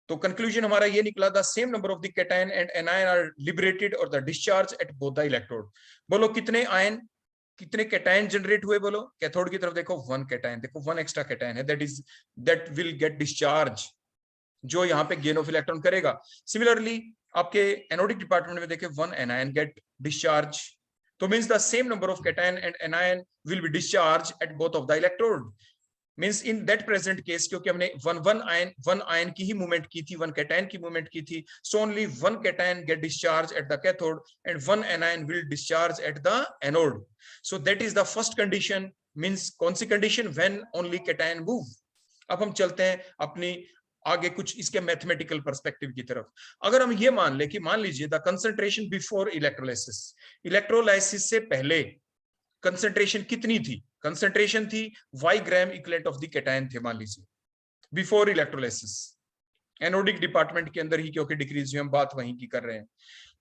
तो कंक्लूजन हमारा ये निकला, the same number of the cation and anion are liberated और the discharge at both the electrode. बोलो कितने आयन, कितने कैटायन जनरेट हुए? बोलो कैथोड की तरफ देखो 1 कैटायन, देखो 1 एक्स्ट्रा कैटायन है, दैट विल गेट डिस्चार्ज, जो यहाँ पे गेन ऑफ इलेक्ट्रॉन करेगा। सिमिलरली आपके एनोडिक डिपार्टमेंट में देखे 1 एनायन गेट डिस्चार्ज, तो means the same number of cation and anion will be discharge at both of the electrode. Means in that present case, क्योंकि हमने 1 आयन की ही movement की थी, 1 कैटायन की मूवमेंट की थी, so only 1 cation get discharge at the cathode and 1 anion will discharge at the anode. So that is the first condition. Means कौन सी condition? When only cation move. अब हम चलते हैं अपनी आगे कुछ इसके मैथमेटिकल पर्सपेक्टिव की तरफ। अगर हम ये मान ले कि मान लीजिए the concentration before electrolysis, electrolysis से पहले कंसंट्रेशन कितनी थी? कंसंट्रेशन थी y gram equivalent of the cation थे, मान लीजिए बिफोर इलेक्ट्रोलाइसिस, एनोडिक डिपार्टमेंट के अंदर ही, क्योंकि डिक्रीज हुई, हम बात वहीं की कर रहे हैं।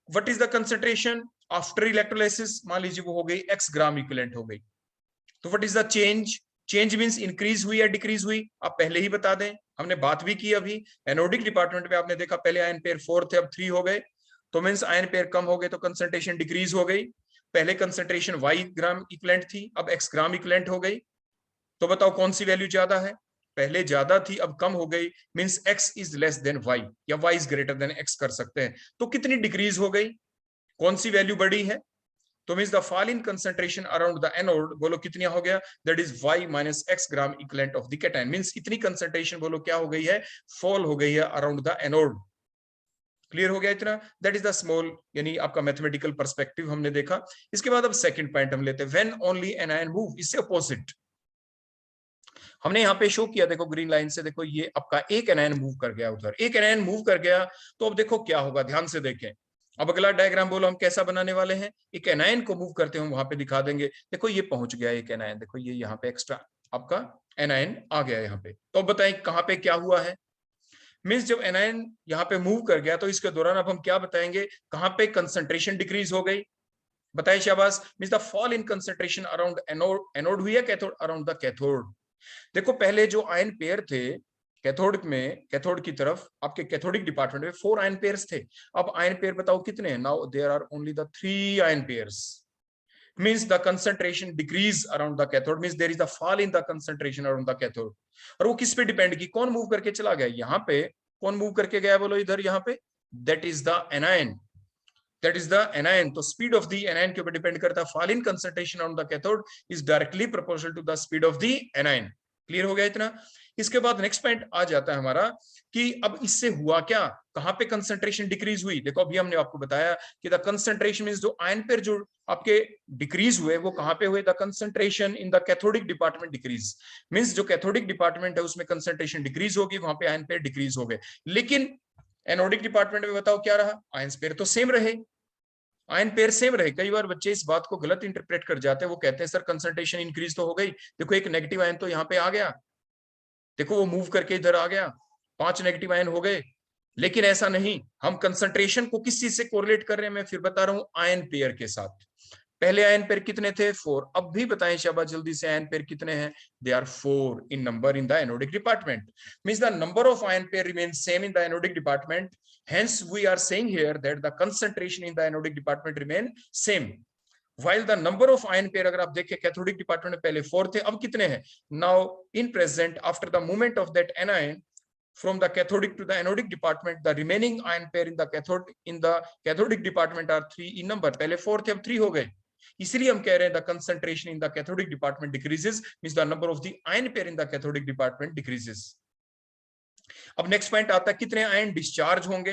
What is the concentration after electrolysis? मान लीजिए वो हो गई x ग्राम इक्विवेलेंट हो गई। तो what is the change? Change means increase हुई या डिक्रीज हुई? आप पहले ही बता दें, हमने बात भी की अभी। एनोडिक डिपार्टमेंट में आपने देखा पहले आयन पेयर 4 थे, अब 3 हो गए, तो मींस आयन पेयर कम हो गए, तो कंसंट्रेशन डिक्रीज हो गई। पहले कंसंट्रेशन y ग्राम इक्विवेलेंट थी, अब x ग्राम इक्विवेलेंट हो गई। तो बताओ कौन सी वैल्यू ज्यादा है? पहले ज्यादा थी अब कम हो गई, means x is less than y या y is greater than x कर सकते हैं। तो कितनी डिक्रीज हो गई, कौन सी वैल्यू बढ़ी है, तो means the fall in concentration around the anode, बोलो कितनी हो गया, that is y minus x gram equivalent of the cation, means इतनी कंसंट्रेशन बोलो क्या हो गई है, फॉल हो गई है अराउंड द एनोड। क्लियर हो गया इतना, दैट इज द स्मॉल यानी आपका मैथमेटिकल पर्सपेक्टिव हमने देखा। इसके बाद अब सेकंड पॉइंट हम लेते हैं, व्हेन ओनली एनायन मूव, इससे अपोजिट हमने यहाँ पे शो किया, देखो ग्रीन लाइन से, देखो ये आपका एक एनायन मूव कर गया उधर, एक एनायन मूव कर गया, तो अब देखो क्या होगा, ध्यान से देखें। अब अगला डायग्राम बोलो हम कैसा बनाने वाले हैं, एक एनायन को मूव करते हैं वहां पे दिखा देंगे। देखो ये पहुंच गया एक एनायन, देखो ये यहाँ पे एक्स्ट्रा आपका एनायन आ गया यहाँ पे, तो बताएं कहाँ पे क्या हुआ है, मीन्स जब एनायन यहाँ पे मूव कर गया तो इसके दौरान अब हम क्या बताएंगे, कहाँ पे कंसंट्रेशन डिक्रीज हो गई, बताइए शाबाश, means the fall in concentration around anode, anode हुई है कैथोड, अराउंड द कैथोड। देखो पहले जो आयन पेयर थे कैथोड में, कैथोड की तरफ आपके कैथोडिक डिपार्टमेंट में 4 आयन पेयर्स थे, अब आयन पेयर बताओ कितने हैं, now there are only the 3 ion pairs, means the concentration decrease around the cathode, means there is the fall in the concentration around the cathode। और वो किस पे डिपेंड की, कौन मूव करके चला गया, यहाँ पे कौन मूव करके गया बोलो इधर, यहाँ पे that is the anion, that is the anion। तो स्पीड ऑफ द anion के ऊपर डिपेंड करता है, fall in concentration on the cathode is directly proportional to the speed of the anion। Clear हो गया इतना। इसके बाद नेक्स्ट पॉइंट आ जाता है हमारा कि अब इससे हुआ क्या, कहां पे कंसंट्रेशन डिक्रीज हुई, देखो अभी हमने आपको बताया कि द कंसंट्रेशन मींस जो आयन पेयर जो आपके डिक्रीज हुए वो कहां पे हुए, the concentration in the cathodic department decrease, means जो कैथोडिक डिपार्टमेंट है उसमें कंसंट्रेशन डिक्रीज होगी, वहां पे आयन पेयर डिक्रीज हो गए। लेकिन एनोडिक डिपार्टमेंट में बताओ क्या रहा, आयन पेयर तो सेम रहे, आयन पेयर सेम रहे। कई बार बच्चे इस बात को गलत इंटरप्रेट कर जाते हैं, वो कहते हैं सर कंसंट्रेशन इंक्रीज तो हो गई, देखो एक नेगेटिव आयन तो यहाँ पे आ गया, देखो वो मूव करके इधर आ गया, 5 नेगेटिव आयन हो गए, लेकिन ऐसा नहीं, हम कंसंट्रेशन को किस चीज से कोरिलेट कर रहे हैं, मैं फिर बता रहा हूं आयन पेयर के साथ। पहले आयन पेयर कितने थे, 4, अब भी बताएं शाबाश जल्दी से, आयन पेयर कितने हैं, they are 4 in number in the anodic department, means the number of ion pair remains same in the anodic department, hence we are saying here that the concentration in the anodic department remain same, while the number of ion pair अगर आप देखें cathodic department में पहले 4 थे, अब कितने हैं, now in present after the movement of that anion from the cathodic to the anodic department, the remaining ion pair in the cathodic department are 3 in number, पहले 4 थे अब 3 हो गए, इसलिए हम कह रहे हैं the concentration in the cathodic department decreases, means the number of the ion pair in the cathodic department decreases। अब नेक्स्ट पॉइंट आता है कितने आयन डिस्चार्ज होंगे,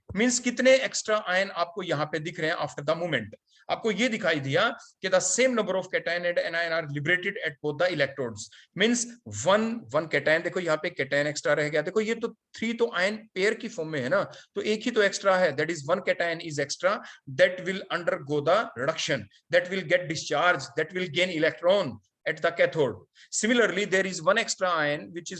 मींस कितने एक्स्ट्रा आयन आपको यहाँ पे दिख रहे हैं आफ्टर द मूवमेंट, आपको ये दिखाई दिया कि the same number of cation and anion are liberated at both the electrodes, means one cation, देखो यहाँ पे कैटायन एक्स्ट्रा रह गया, देखो ये तो 3 तो आयन पेयर की फॉर्म में है ना, तो एक ही तो एक्स्ट्रा है, that is 1 cation is extra, that will undergo the reduction, that will get discharge, that will gain electron at the cathode। Similarly, there is 1 extra ion which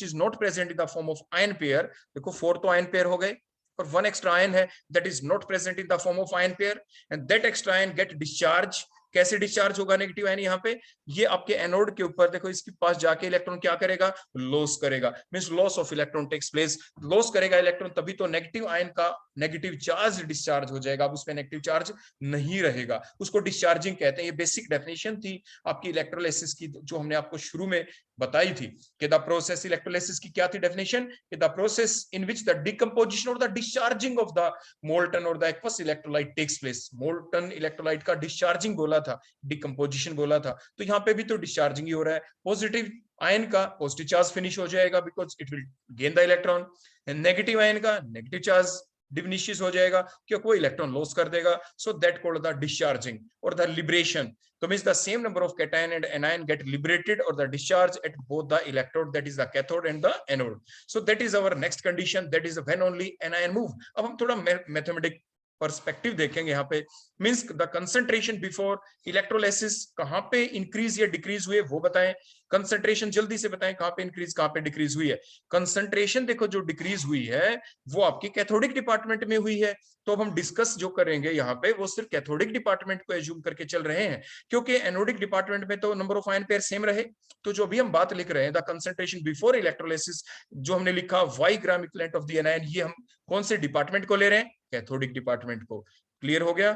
is not present in the form of ion pair, देखो 4 तो ion pair हो गए, और 1 extra ion है that is not present in the form of ion pair, and that extra ion get discharge। कैसे discharge होगा negative ion, यहाँ पे ये आपके एनोड के ऊपर देखो, इसके पास जाके इलेक्ट्रॉन क्या करेगा, लॉस करेगा, means loss of electron takes place, loss करेगा इलेक्ट्रॉन, तभी तो नेगेटिव आयन का नेगेटिव चार्ज डिस्चार्ज हो जाएगा, अब उसमें नेगेटिव चार्ज नहीं रहेगा, उसको डिस्चार्जिंग कहते हैं। ये बेसिक डेफिनेशन थी आपकी इलेक्ट्रोलाइसिस की, जो हमने आपको शुरू में बताई थी कि द प्रोसेस, इलेक्ट्रोलाइसिस की क्या थी डेफिनेशन, कि the process in which the decomposition और the discharging of the molten और the aqueous electrolyte takes place. Molten electrolyte का डिस्चार्जिंग बोला था, डिकम्पोजिशन बोला था, तो यहाँ पे भी तो डिस्चार्जिंग ही हो रहा है, पॉजिटिव आयन का पॉजिटिव चार्ज फिनिश हो जाएगा because it will gain the electron, negative ion का नेगेटिव चार्ज डिमिनिश हो जाएगा क्योंकि वो इलेक्ट्रॉन लॉस कर देगा, so that called the discharging और the liberation. So means the same number of cation and anion get liberated or the discharge at both the electrode, that is the cathode and the anode। So that is our next condition, that is when only anion move। अब हम थोड़ा mathematic perspective देखेंगे यहाँ पे, means the concentration before electrolysis कहाँ पे increase या decrease हुए वो बताएं, कंसंट्रेशन जल्दी से बताएं कहाँ पे इंक्रीज कहाँ पे डिक्रीज हुई है। कंसंट्रेशन देखो जो डिक्रीज हुई है वो आपकी कैथोडिक डिपार्टमेंट में हुई है, तो अब हम डिस्कस जो करेंगे यहाँ पे वो सिर्फ कैथोडिक डिपार्टमेंट को एज्यूम करके चल रहे हैं, क्योंकि एनोडिक डिपार्टमेंट में तो number of ion pair same रहे, तो जो भी हम बात लिख रहे हैं द कंसंट्रेशन बिफोर इलेक्ट्रोलाइसिस, जो हमने लिखा y gram equivalent of the anion, ये हम कौन से डिपार्टमेंट को ले रहे हैं, कैथोडिक डिपार्टमेंट को। क्लियर हो गया,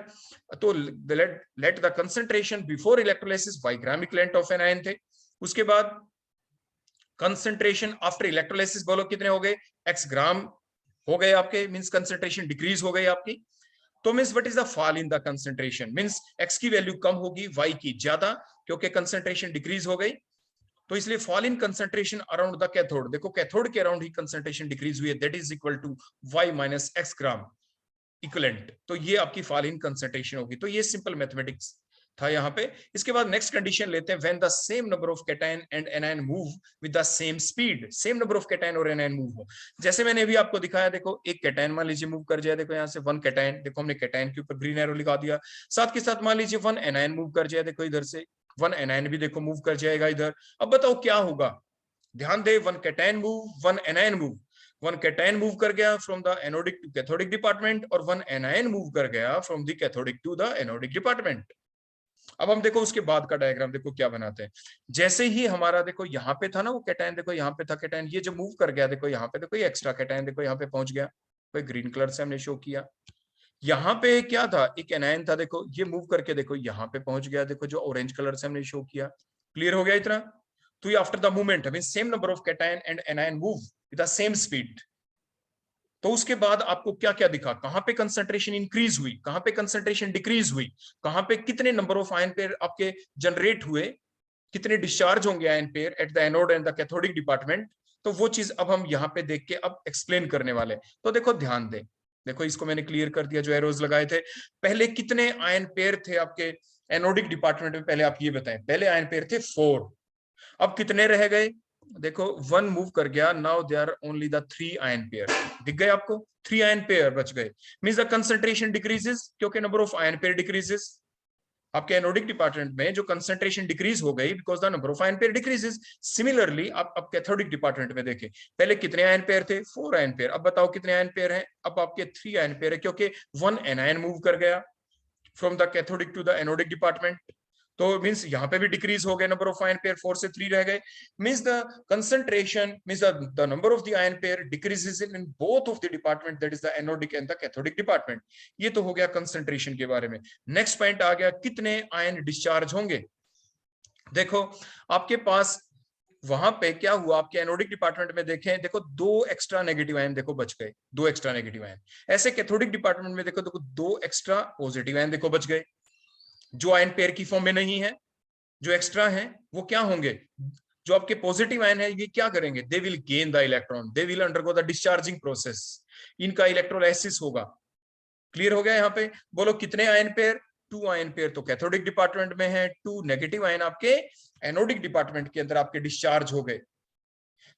तो let the concentration before electrolysis y gram equivalent of anion थे। उसके बाद कंसंट्रेशन आफ्टर इलेक्ट्रोलाइसिस बोलो कितने हो गए, x ग्राम हो गए आपके, मींस कंसंट्रेशन डिक्रीज हो गई आपकी। तो means what is the fall in the concentration, means x की वैल्यू कम होगी, y की ज्यादा, क्योंकि कंसंट्रेशन डिक्रीज हो गई। तो इसलिए fall in concentration around the cathode, देखो कैथोड के अराउंड ही कंसंट्रेशन डिक्रीज हुई है, that is equal to y minus x gram equivalent. तो ये आपकी फॉल इन कंसंट्रेशन होगी। तो ये सिंपल मैथमेटिक्स था यहाँ पे। इसके बाद नेक्स्ट कंडीशन लेते हैं, when the same number of cation and anion move with the same speed, same number of cation और एनायन मूव हो। जैसे मैंने अभी आपको दिखाया, देखो एक कैटायन मान लीजिए मूव कर जाए, देखो यहाँ से वन कैटायन, देखो हमने कैटायन के ऊपर ग्रीन एरो लगा दिया, साथ के साथ मान लीजिए वन एनायन मूव कर जाए, देखो इधर से वन एनायन भी देखो मूव कर जाएगा इधर। अब बताओ क्या होगा, ध्यान दे, one cation move, one anion move, one cation move कर गया from the anodic to cathodic department, और वन एनायन मूव कर गया from the cathodic to the anodic department. अब हम देखो उसके बाद का डायग्राम देखो क्या बनाते हैं। जैसे ही हमारा देखो यहाँ पे था ना वो कैटायन, देखो यहाँ पे था कैटायन, ये जो मूव कर गया, देखो यहाँ पे, देखो ये एक्स्ट्रा कैटायन देखो यहाँ पे पहुंच गया, कोई ग्रीन कलर से हमने शो किया। यहाँ पे क्या था, एक एनायन था, देखो ये मूव करके देखो यहाँ पे पहुंच गया, देखो जो ऑरेंज कलर से हमने शो किया। क्लियर हो गया इतना। तो after the movement means same number of cation and anion move with the same speed. तो उसके बाद आपको क्या क्या दिखा, कहां पे कंसंट्रेशन इंक्रीज हुई, कहां पे कंसंट्रेशन डिक्रीज हुई, कहां पे कितने नंबर ऑफ आयन पेयर आपके जनरेट हुए, कितने डिस्चार्ज होंगे ion pair eight the anode and the cathodic department. तो वो चीज अब हम यहाँ पे देख के अब एक्सप्लेन करने वाले। तो देखो ध्यान दें, देखो इसको मैंने क्लियर कर दिया, जो एरोज लगाए थे। पहले कितने आयन पेयर थे आपके एनोडिक डिपार्टमेंट में, पहले आप ये बताएं। पहले आयन पेयर थे 4, अब कितने रह गए, देखो 1 मूव कर गया, now they are only the 3 ion pair, दिख गए आपको, 3 आयन पेयर बच गए। मींस द कंसंट्रेशन डिक्रीजेस, क्योंकि number of ion pair decreases. आपके एनोडिक डिपार्टमेंट में जो कंसंट्रेशन डिक्रीज हो गई because the number of ion pair decreases. Similarly आप अब कैथोडिक डिपार्टमेंट में देखें, पहले कितने आयन पेयर थे, 4 आयन पेयर, अब बताओ कितने आयन पेयर हैं, अब आपके 3 आयन पेयर है, क्योंकि 1 एनायन मूव कर गया from the cathodic to the anodic department. तो मींस यहाँ पे भी डिक्रीज हो गए, नंबर ऑफ आयन पेयर 4 से 3 रह गए। Means the concentration means the number of the ion pair decreases in both of the department, that is the anodic and the cathodic department. ये तो हो गया कंसंट्रेशन के बारे में। नेक्स्ट पॉइंट आ गया, कितने आयन डिस्चार्ज होंगे। देखो आपके पास वहां पे क्या हुआ, आपके एनोडिक डिपार्टमेंट में देखें, देखो 2 एक्स्ट्रा नेगेटिव आयन देखो बच गए, 2 एक्स्ट्रा नेगेटिव आयन। ऐसे कैथोडिक डिपार्टमेंट में देखो 2 एक्स्ट्रा पॉजिटिव आयन देखो बच गए, जो आयन पेयर की फॉर्म में नहीं है। जो एक्स्ट्रा है वो क्या होंगे, जो आपके पॉजिटिव आयन है ये क्या करेंगे, दे will gain the electron, they will undergo the discharging process, इनका इलेक्ट्रोलाइसिस होगा। क्लियर हो गया यहाँ पे। बोलो कितने आयन पेयर, 2 आयन पेयर तो कैथोडिक डिपार्टमेंट में है, 2 नेगेटिव आयन आपके एनोडिक डिपार्टमेंट के अंदर आपके डिस्चार्ज हो गए।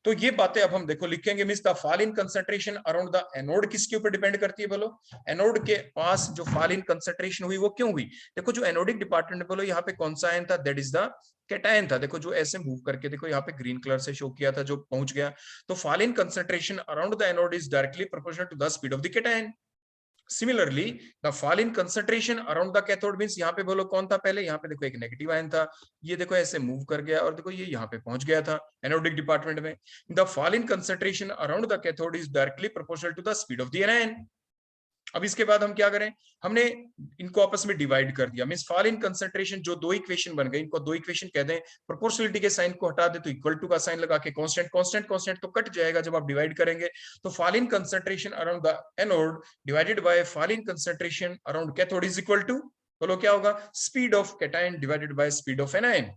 तो ये बातें अब हम देखो लिखेंगे। Means the fall in concentration around the anode किसके ऊपर डिपेंड करती है, बोलो एनोड के पास जो फॉल इन कंसंट्रेशन हुई वो क्यों हुई। देखो जो एनोडिक डिपार्टमेंट, बोलो यहाँ पे कौन सा आयन था, दैट इज द कैटायन था। देखो जो ऐसे मूव करके देखो यहाँ पे ग्रीन कलर से शो किया था, जो पहुंच गया। तो fall in concentration around the anode is directly proportional to the speed of the cation. Similarly the fall in concentration around the cathode means यहाँ पे बोलो कौन था पहले, यहाँ पे देखो एक नेगेटिव आयन था, ये देखो ऐसे मूव कर गया और देखो ये यहाँ पे पहुंच गया था एनोडिक डिपार्टमेंट में। The fall in concentration around the cathode is directly proportional to the speed of the anion. अब इसके बाद हम क्या करें, हमने इनको आपस में डिवाइड कर दिया। मींस फॉल इन कंसंट्रेशन जो 2 इक्वेशन बन गए, इनको 2 इक्वेशन कह दें। प्रोपोर्शनलिटी के साइन को हटा दे तो इक्वल टू का साइन लगा के कांस्टेंट कांस्टेंट कांस्टेंट तो कट जाएगा जब आप डिवाइड करेंगे। तो fall in concentration around the anode divided by fall in concentration around cathode is equal to, बोलो क्या होगा, speed of cation divided by speed of anion.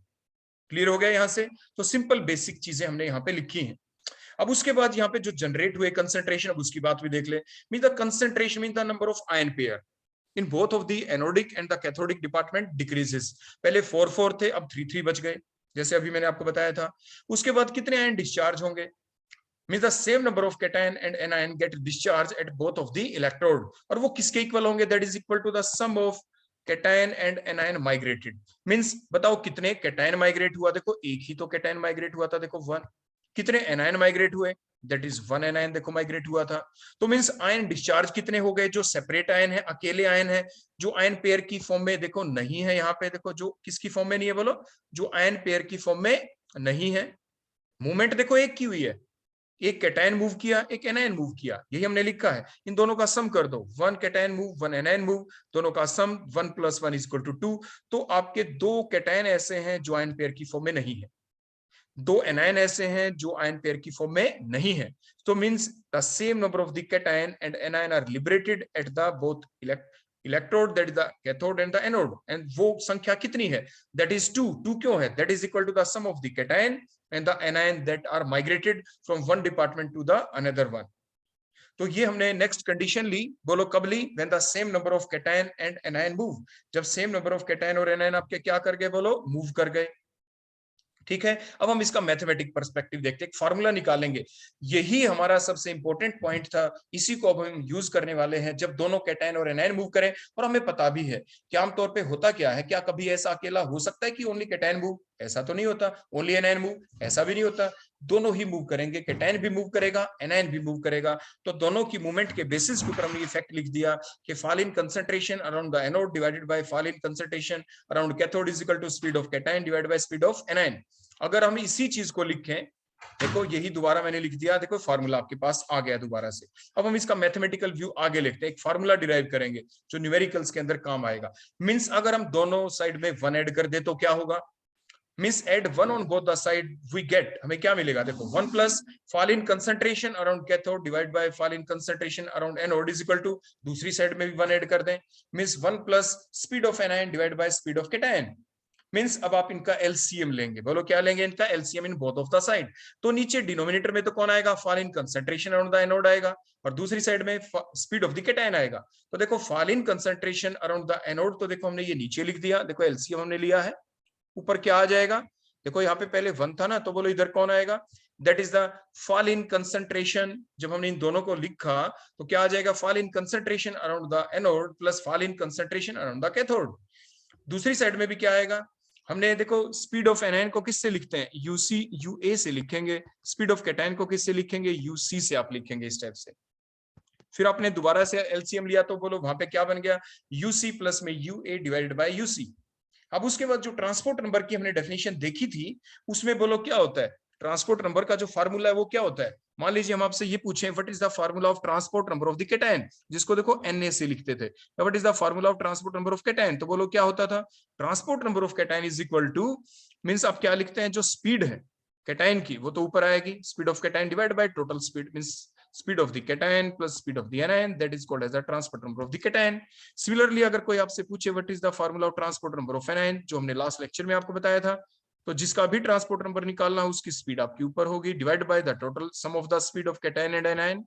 Clear हो गया यहाँ से। तो सिंपल बेसिक चीजें हमने यहाँ पे लिखी हैं। अब उसके बाद यहाँ पे जो जनरेट हुए कंसंट्रेशन, अब उसकी बात भी देख ले। Mean the concentration mean the number of ion pair in both of the anodic and the cathodic department decreases. पहले 4 थे, अब 3 बच गए, जैसे अभी मैंने आपको बताया था। उसके बाद कितने आयन डिस्चार्ज होंगे, mean the same number of cation and anion get discharge at both of the electrode. और वो किसके इक्वल होंगे, that is equal to the sum of cation and anion migrated. Means बताओ कितने कैटायन माइग्रेट हुआ, देखो एक ही तो कैटायन माइग्रेट हुआ था, देखो 1। कितने एनायन माइग्रेट हुए, दैट इज 1 एनायन देखो माइग्रेट हुआ था। तो मींस आयन डिस्चार्ज कितने हो गए, जो सेपरेट आयन है, अकेले आयन है, जो आयन पेयर की फॉर्म में देखो नहीं है। यहाँ पे देखो जो किसकी फॉर्म में नहीं है, बोलो जो आयन पेयर की फॉर्म में नहीं है। मूवमेंट देखो एक की हुई है, एक कैटायन मूव किया, एक एनायन मूव किया, यही हमने लिखा है। इन दोनों का सम कर दो, 1 कैटायन मूव 1 एनायन मूव, दोनों का सम 1 + 1 = 2। तो आपके 2 कैटायन ऐसे हैं जो आयन पेयर की फॉर्म में नहीं है। दो एनायन ऐसे हैं जो आयन पेयर की फॉर्म में नहीं है, तो means the same number of the cation and anion are liberated at the both electrode, that is the cathode and the anode, and वो संख्या कितनी है, दैट इज 2। 2 क्यों है, that is equal to the sum of the cation and the anion that are migrated from one department to the another one. तो ये हमने next condition ली, बोलो कब ली, when the same number of cation and anion move, जब same number of cation और anion आपके क्या कर गए, बोलो मूव कर गए। ठीक है, अब हम इसका मैथमेटिक पर्सपेक्टिव देखते हैं, फॉर्मूला निकालेंगे, यही हमारा सबसे इंपॉर्टेंट पॉइंट था, इसी को अब हम यूज करने वाले हैं जब दोनों कैटायन और एनायन मूव करें। और हमें पता भी है कि आमतौर पे होता क्या है, क्या कभी ऐसा अकेला हो सकता है कि ओनली कैटायन मूव, ऐसा तो नहीं होता, ओनली एनायन मूव, ऐसा भी नहीं होता, दोनों ही मूव करेंगे, कैटायन भी मूव करेगा, एनायन भी मूव करेगा। तो दोनों की मूवमेंट के बेसिस के ऊपर हमने इफेक्ट लिख दिया कि fall in concentration around the anode divided by fall in concentration around cathode is equal to speed of cation divided by speed of anion. अगर हम इसी चीज को लिखें, देखो यही दोबारा मैंने लिख दिया, देखो फार्मूला आपके पास आ गया दोबारा से। अब हम इसका मैथमेटिकल व्यू आगे लिखते हैं, एक फार्मूला डिराइव करेंगे जो न्यूमेरिकल्स के अंदर काम आएगा। मींस अगर हम दोनों साइड में 1 ऐड कर दे तो क्या होगा, means add 1 on both the side, we get, हमें क्या मिलेगा, देखो 1 plus fall in concentration around cathode divide by fall in concentration around anode is equal to, दूसरी साइड में भी 1 ऐड कर दें, means 1 plus speed of anion divide by speed of cation. Means अब आप इनका एलसीएम लेंगे, बोलो क्या लेंगे, इनका LCM in both of the side. तो नीचे डिनोमिनेटर में तो कौन आएगा, fall in concentration around the anode आएगा, और दूसरी साइड में स्पीड ऑफ द कैटायन आएगा। तो देखो fall in concentration around the anode, तो देखो हमने ये नीचे लिख दिया, देखो एलसीएम हमने लिया है, ऊपर क्या आ जाएगा, देखो यहाँ पे पहले 1 था ना, तो बोलो इधर कौन आएगा, that is the fall in concentration. जब हमने इन दोनों को लिखा तो क्या आ जाएगा, fall in concentration around the anode plus fall in concentration around the cathode. दूसरी साइड में भी क्या आएगा, हमने देखो स्पीड ऑफ एनायन को किससे लिखते हैं, यूसी यूए से लिखेंगे, स्पीड ऑफ कैटायन को किससे लिखेंगे, यूसी से आप लिखेंगे इस टाइप से। फिर आपने दोबारा से एलसीएम लिया तो बोलो वहां पे क्या बन गया, यूसी प्लस में यूए डिवाइडेड बाय यूसी। अब उसके बाद जो ट्रांसपोर्ट नंबर की हमने डेफिनेशन देखी थी, उसमें बोलो क्या होता है, ट्रांसपोर्ट नंबर का जो फार्मूला है वो क्या होता है। मान लीजिए हम आपसे ये पूछें what is the formula of transport number of the cation, जिसको देखो Na से लिखते थे, what is the formula of transport number of cation, तो बोलो क्या होता था, transport number of cation is equal to, means आप क्या लिखते हैं, जो स्पीड है कैटायन की वो तो ऊपर आएगी, speed of cation divide by total speed, means speed of the cation plus speed of the anion, that is called as the transport number of the cation. Similarly अगर कोई आपसे पूछे what is the formula of transport number of anion, जो हमने last lecture में आपको बताया था, तो जिसका भी ट्रांसपोर्ट नंबर निकालना हो उसकी स्पीड आपके ऊपर होगी, divide by the total sum of the speed of cation and anion.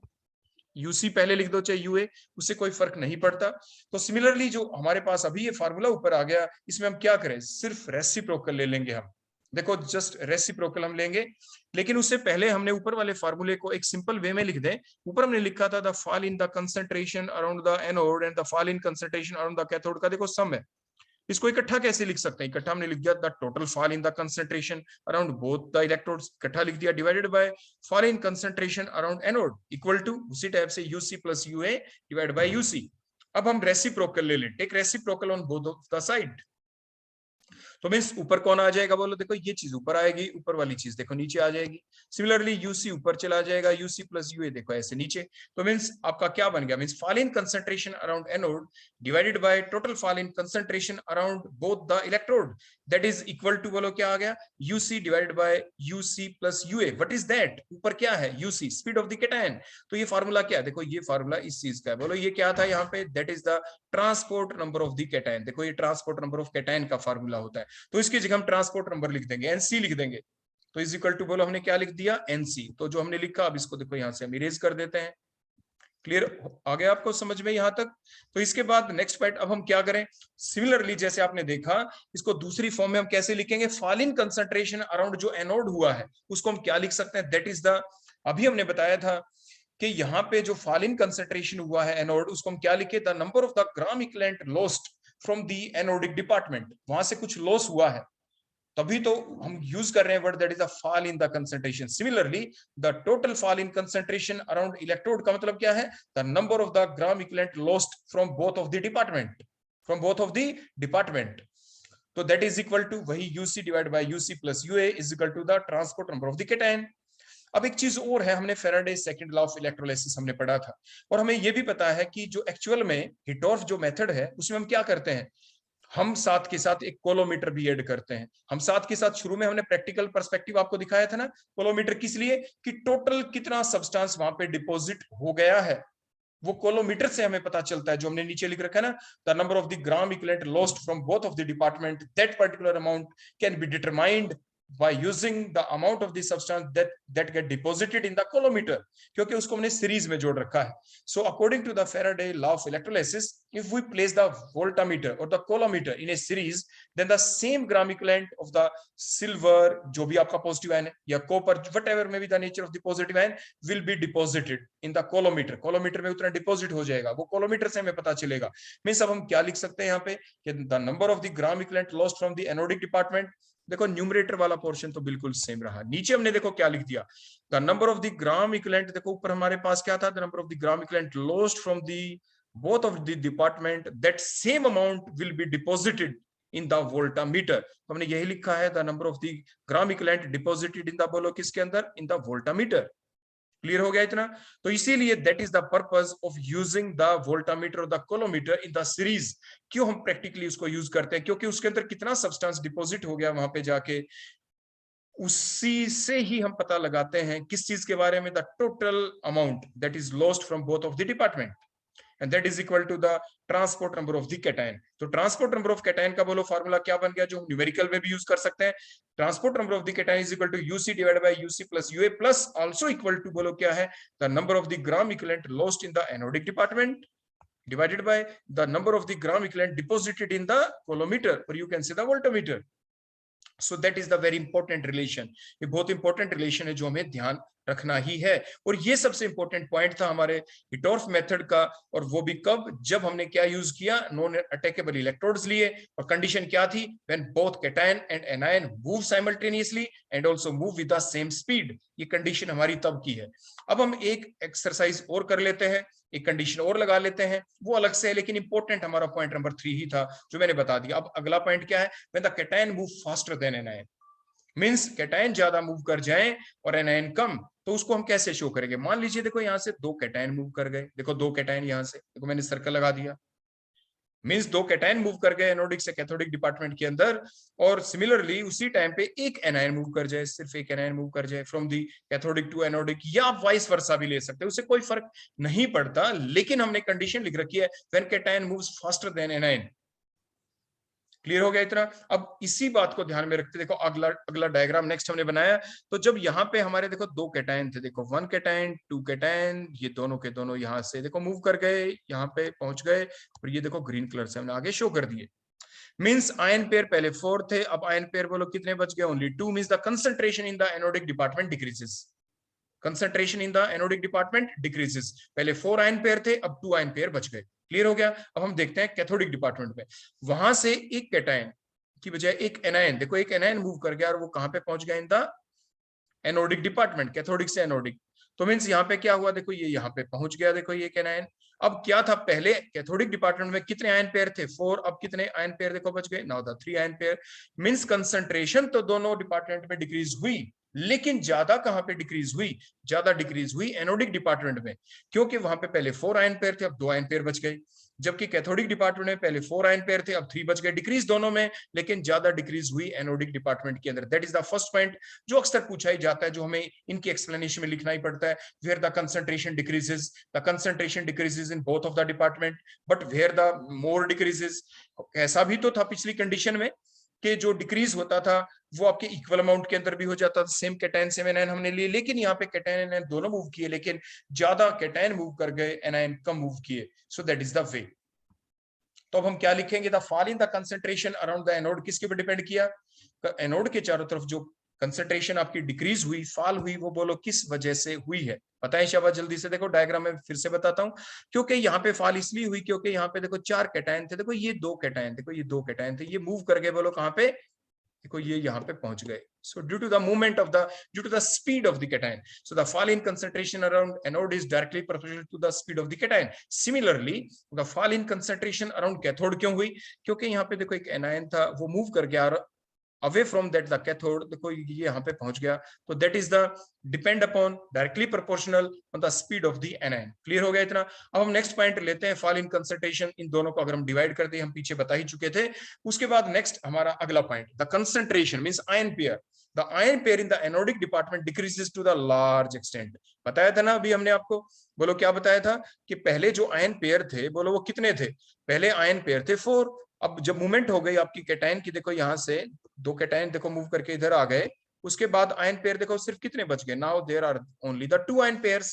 UC पहले लिख दो चाहे यूए, उससे कोई फर्क नहीं पड़ता। तो सिमिलरली जो हमारे पास अभी ये फार्मूला ऊपर आ गया, इसमें हम क्या करें, सिर्फ रेसिप्रोकल ले लेंगे हम, देखो जस्ट रेसिप्रोकल हम लेंगे, लेकिन उससे पहले हमने ऊपर वाले फार्मूले को एक सिंपल वे में लिख दें। ऊपर हमने लिखा था the fall in the concentration around the anode and the fall in concentration around the cathode का देखो सम है, इसको इकट्ठा कैसे लिख सकते हैं, इकट्ठा हमने लिख दिया the total fall in the concentration around both the electrodes, इकट्ठा लिख दिया, divided by fall in concentration around anode equal to उसी टाइप से UC plus UA divide by UC. अब हम रेसिप्रोकल ले लें, take reciprocal on both of the side, तो मींस ऊपर कौन आ जाएगा, बोलो देखो ये चीज ऊपर आएगी, ऊपर वाली चीज देखो नीचे आ जाएगी। सिमिलरली यूसी ऊपर चला जाएगा, यूसी प्लस यूए देखो ऐसे नीचे, तो मींस आपका क्या बन गया, means fall in concentration around anode divided by total fall in concentration around both the electrode, that is equal to, बोलो क्या आ गया, UC divided by UC plus UA. What is that, ऊपर क्या है, UC speed of the cation. तो ये formula क्या है, देखो ये फार्मूला इस चीज का है, बोलो ये क्या था यहाँ पे, that is the transport number of the cation. देखो ये ट्रांसपोर्ट नंबर ऑफ कैटायन का फार्मूला होता है, तो इसकी जगह हम ट्रांसपोर्ट नंबर लिख देंगे, एनसी लिख देंगे। तो इज इक्वल टू, बोलो हमने क्या लिख दिया, एनसी। तो जो हमने लिखा अब इसको देखो यहां से हम इरेज कर देते हैं। क्लियर आ गया आपको समझ में यहां तक। तो इसके बाद नेक्स्ट पॉइंट, अब हम क्या करें, सिमिलरली जैसे आपने देखा, इसको दूसरी फॉर्म में हम कैसे लिखेंगे, फॉल इन कंसंट्रेशन अराउंड जो एनोड हुआ है उसको हम क्या लिख सकते हैं, दैट इज द, अभी हमने बताया था कि यहाँ पे जो फॉल इन कंसंट्रेशन हुआ है एनोड, उसको हम क्या लिखे, the number of the gram equivalent lost from the anodic department, वहां से कुछ लॉस हुआ है, तभी तो हम यूज कर रहे हैं word that is a fall in the concentration. Similarly the total fall in concentration around electrode का मतलब क्या है, the number of the gram equivalent lost from both of the department, from both of the department. तो that is equal to वही UC divide by UC plus UA is equal to the transport number of the cation. अब एक चीज और है, हमने Faraday second law of electrolysis हमने पढ़ा था, और हमें यह भी पता है कि जो एक्चुअल में हिटोर्फ जो मेथड है उसमें हम क्या करते हैं, हम साथ के साथ एक कोलोमीटर भी ऐड करते हैं। हम साथ के साथ शुरू में हमने प्रैक्टिकल पर्सपेक्टिव आपको दिखाया था ना, कोलोमीटर किस लिए, कि टोटल कितना सब्सटेंस वहां पे डिपॉजिट हो गया है, वो कोलोमीटर से हमें पता चलता है, जो हमने नीचे लिख रखा है ना, the number of the gram equivalent lost from both of the department, that particular amount can be determined by using the amount of the substance that get deposited in the colorimeter, क्योंकि उसको हमने series में जोड़ रखा है। So according to the Faraday law of electrolysis, if we place the voltmeter or the colorimeter in a series, then the same gram equivalent of the silver, जो भी आपका पॉजिटिव आयन है, या copper, whatever may be the nature of the positive ion, will be deposited in the colorimeter. colorimeter में उतना deposit हो जाएगा, वो colorimeter से हमें पता चलेगा। मींस अब हम क्या लिख सकते हैं यहाँ पे, कि the number of the gram equivalent lost from the anodic department, देखो न्यूमरेटर वाला पोर्शन तो बिल्कुल सेम रहा, नीचे हमने देखो क्या लिख दिया, the number of the gram equivalent, देखो ऊपर हमारे पास क्या था, the number of the gram equivalent lost from the both of the department, that same amount will be deposited in the voltameter. हमने यही लिखा है, the number of the gram equivalent deposited in the, बोलो किसके अंदर, in the voltameter. Clear हो गया इतना? तो इसीलिए that is the purpose of using the voltameter और द कोलोमीटर इन द सीरीज। क्यों हम प्रैक्टिकली उसको यूज करते हैं, क्योंकि उसके अंदर कितना सब्सटेंस डिपॉजिट हो गया वहां पे जाके, उसी से ही हम पता लगाते हैं किस चीज के बारे में, the total amount that is lost from both of the department, and that is equal to the transport number of the cation। तो ट्रांसपोर्ट नंबर ऑफ कैटायन का बोलो फार्मूला क्या बन गया, जो न्यूमेरिकल में भी यूज कर सकते हैं, transport number of the cation is equal to UC divided by UC plus UA plus also equal to, बोलो क्या है, the number of the gram equivalent lost in the anodic department divided by the number of the gram equivalent deposited in the colorimeter, or you can say the voltmeter। So that is the very important relation। ये बहुत important relation है जो हमें ध्यान रखना ही है, और ये सबसे इंपॉर्टेंट पॉइंट था हमारे हिटोर्फ मेथड का, और वो भी कब, जब हमने क्या यूज किया, नॉन अटैकेबल इलेक्ट्रोड्स लिए, और कंडीशन क्या थी, when both cation and anion move simultaneously and also move with the same speed. ये कंडीशन हमारी तब की है। अब हम एक एक्सरसाइज और कर लेते हैं, एक कंडीशन और लगा लेते हैं, वो अलग से है, लेकिन इंपॉर्टेंट हमारा पॉइंट नंबर 3 ही था जो मैंने बता दिया। अब अगला पॉइंट क्या है, when the cation move faster than anion, means cation ज्यादा मूव कर जाए और एनायन कम, तो उसको हम कैसे शो करेंगे। मान लीजिए देखो यहाँ से दो कैटायन मूव कर गए, देखो दो कैटायन यहाँ से, देखो मैंने सर्कल लगा दिया, मींस दो कैटायन मूव कर गए एनोडिक से कैथोडिक डिपार्टमेंट के अंदर, और सिमिलरली उसी टाइम पे एक एनायन मूव कर जाए, सिर्फ एक एनायन मूव कर जाए from the cathodic to anodic, या आप वाइस वर्सा भी ले सकते हैं, उससे कोई फर्क नहीं पड़ता, लेकिन हमने कंडीशन लिख रखी है, when cation moves faster than anion. Clear हो गया इतना? अब इसी बात को ध्यान में रखते देखो अगला डायग्राम नेक्स्ट हमने बनाया, तो जब यहाँ पे हमारे देखो दो कैटायन थे, देखो वन कैटायन टू कैटायन, ये दोनों के दोनों यहाँ से देखो मूव कर गए, यहाँ पे पहुंच गए, और ये देखो ग्रीन कलर से हमने आगे शो कर दिए। मींस आयन पेयर पहले 4 थे, अब आयन पेयर बोलो कितने बच गए, only 2। Means the concentration in the anodic department decreases, concentration in the anodic department decreases. पहले 4 आयन पेयर थे, अब 2 आयन पेयर बच गए। क्लियर हो गया? अब हम देखते हैं कैथोडिक डिपार्टमेंट में, वहां से एक कैटायन की बजाय एक एनायन, देखो एक एनायन मूव कर गया और वो कहां पे पहुंच गया, इन द एनोडिक डिपार्टमेंट, कैथोडिक से एनोडिक। तो मींस यहाँ पे क्या हुआ, देखो ये यहाँ पे पहुंच गया, देखो ये एक एनायन। अब क्या था, पहले कैथोडिक डिपार्टमेंट में कितने आयन पेयर थे, 4, अब कितने आयन पेयर देखो बच गए, now the 3 ion pair. Means concentration तो दोनों डिपार्टमेंट में डिक्रीज हुई, लेकिन ज्यादा कहां पे डिक्रीज हुई, ज्यादा डिक्रीज हुई एनोडिक डिपार्टमेंट में, क्योंकि वहां पे पहले 4 आयन पेयर थे, अब 2 आयन पेयर बच गए। जबकि कैथोडिक डिपार्टमेंट में पहले 4 आयन पेयर थे, अब 3 बच गए, डिक्रीज दोनों में, लेकिन ज्यादा डिक्रीज हुई एनोडिक डिपार्टमेंट के अंदर। That is the first point जो अक्सर पूछा ही जाता है, जो हमें इनकी एक्सप्लेनेशन में लिखना ही पड़ता है, where the concentration decreases in both of the department, but where the more decreases. ऐसा भी तो था पिछली कंडीशन में कि जो डिक्रीज होता था वो आपके इक्वल अमाउंट के अंदर भी हो जाता था, सेम कैटायन सेम एनायन हमने लिए, लेकिन यहाँ पे कैटायन एनायन दोनों मूव किए, लेकिन ज्यादा कैटायन मूव कर गए, एनायन कम मूव किए। सो दैट इज द वे। तो अब हम क्या लिखेंगे, the fall in the concentration around the anode, किसके ऊपर डिपेंड किया, एनोड के चारों तरफ जो कंसंट्रेशन आपकी डिक्रीज हुई, फॉल हुई, वो बोलो किस वजह से हुई है, पता है शाबाश, जल्दी से देखो डायग्राम में फिर से बताता हूं। क्योंकि यहाँ पे फॉल इसलिए हुई क्योंकि यहाँ पे देखो 4 कैटायन थे, देखो ये 2 कैटायन, देखो ये 2 कैटायन थे, ये मूव कर गए, बोलो कहां पे, देखो ये यहाँ पे पहुंच गए। So due to the movement of the, due to the speed of the cation, so the fall in concentration around anode is directly proportional to the speed of the cation. Similarly the fall in concentration around cathode क्यों हुई, क्योंकि यहाँ पे देखो एक anion था, वो move कर गया, away from that the cathode, देखो ये यहाँ पे पहुंच गया, तो that is the depend upon directly proportional on the speed of the anion. Clear हो गया इतना। अब हम नेक्स्ट पॉइंट लेते हैं, फॉल इन कंसंट्रेशन। इन दोनों को अगर हम डिवाइड कर दें, हम पीछे बता ही चुके थे। उसके बाद नेक्स्ट हमारा अगला point, the concentration means ion pair. The ion pair in the anodic department decreases to the large extent. बताया था ना अभी हमने आपको, बोलो क्या बताया था कि पहले जो आयन पेयर थे, बोलो वो कितने थे? पहले आयन पेयर थे 4। अब जब मूवमेंट हो गई आपकी कैटायन की, देखो यहां से 2 कैटायन देखो मूव करके इधर आ गए, उसके बाद आयन पेयर देखो सिर्फ कितने बच गए? Now there are only the 2 ion pairs.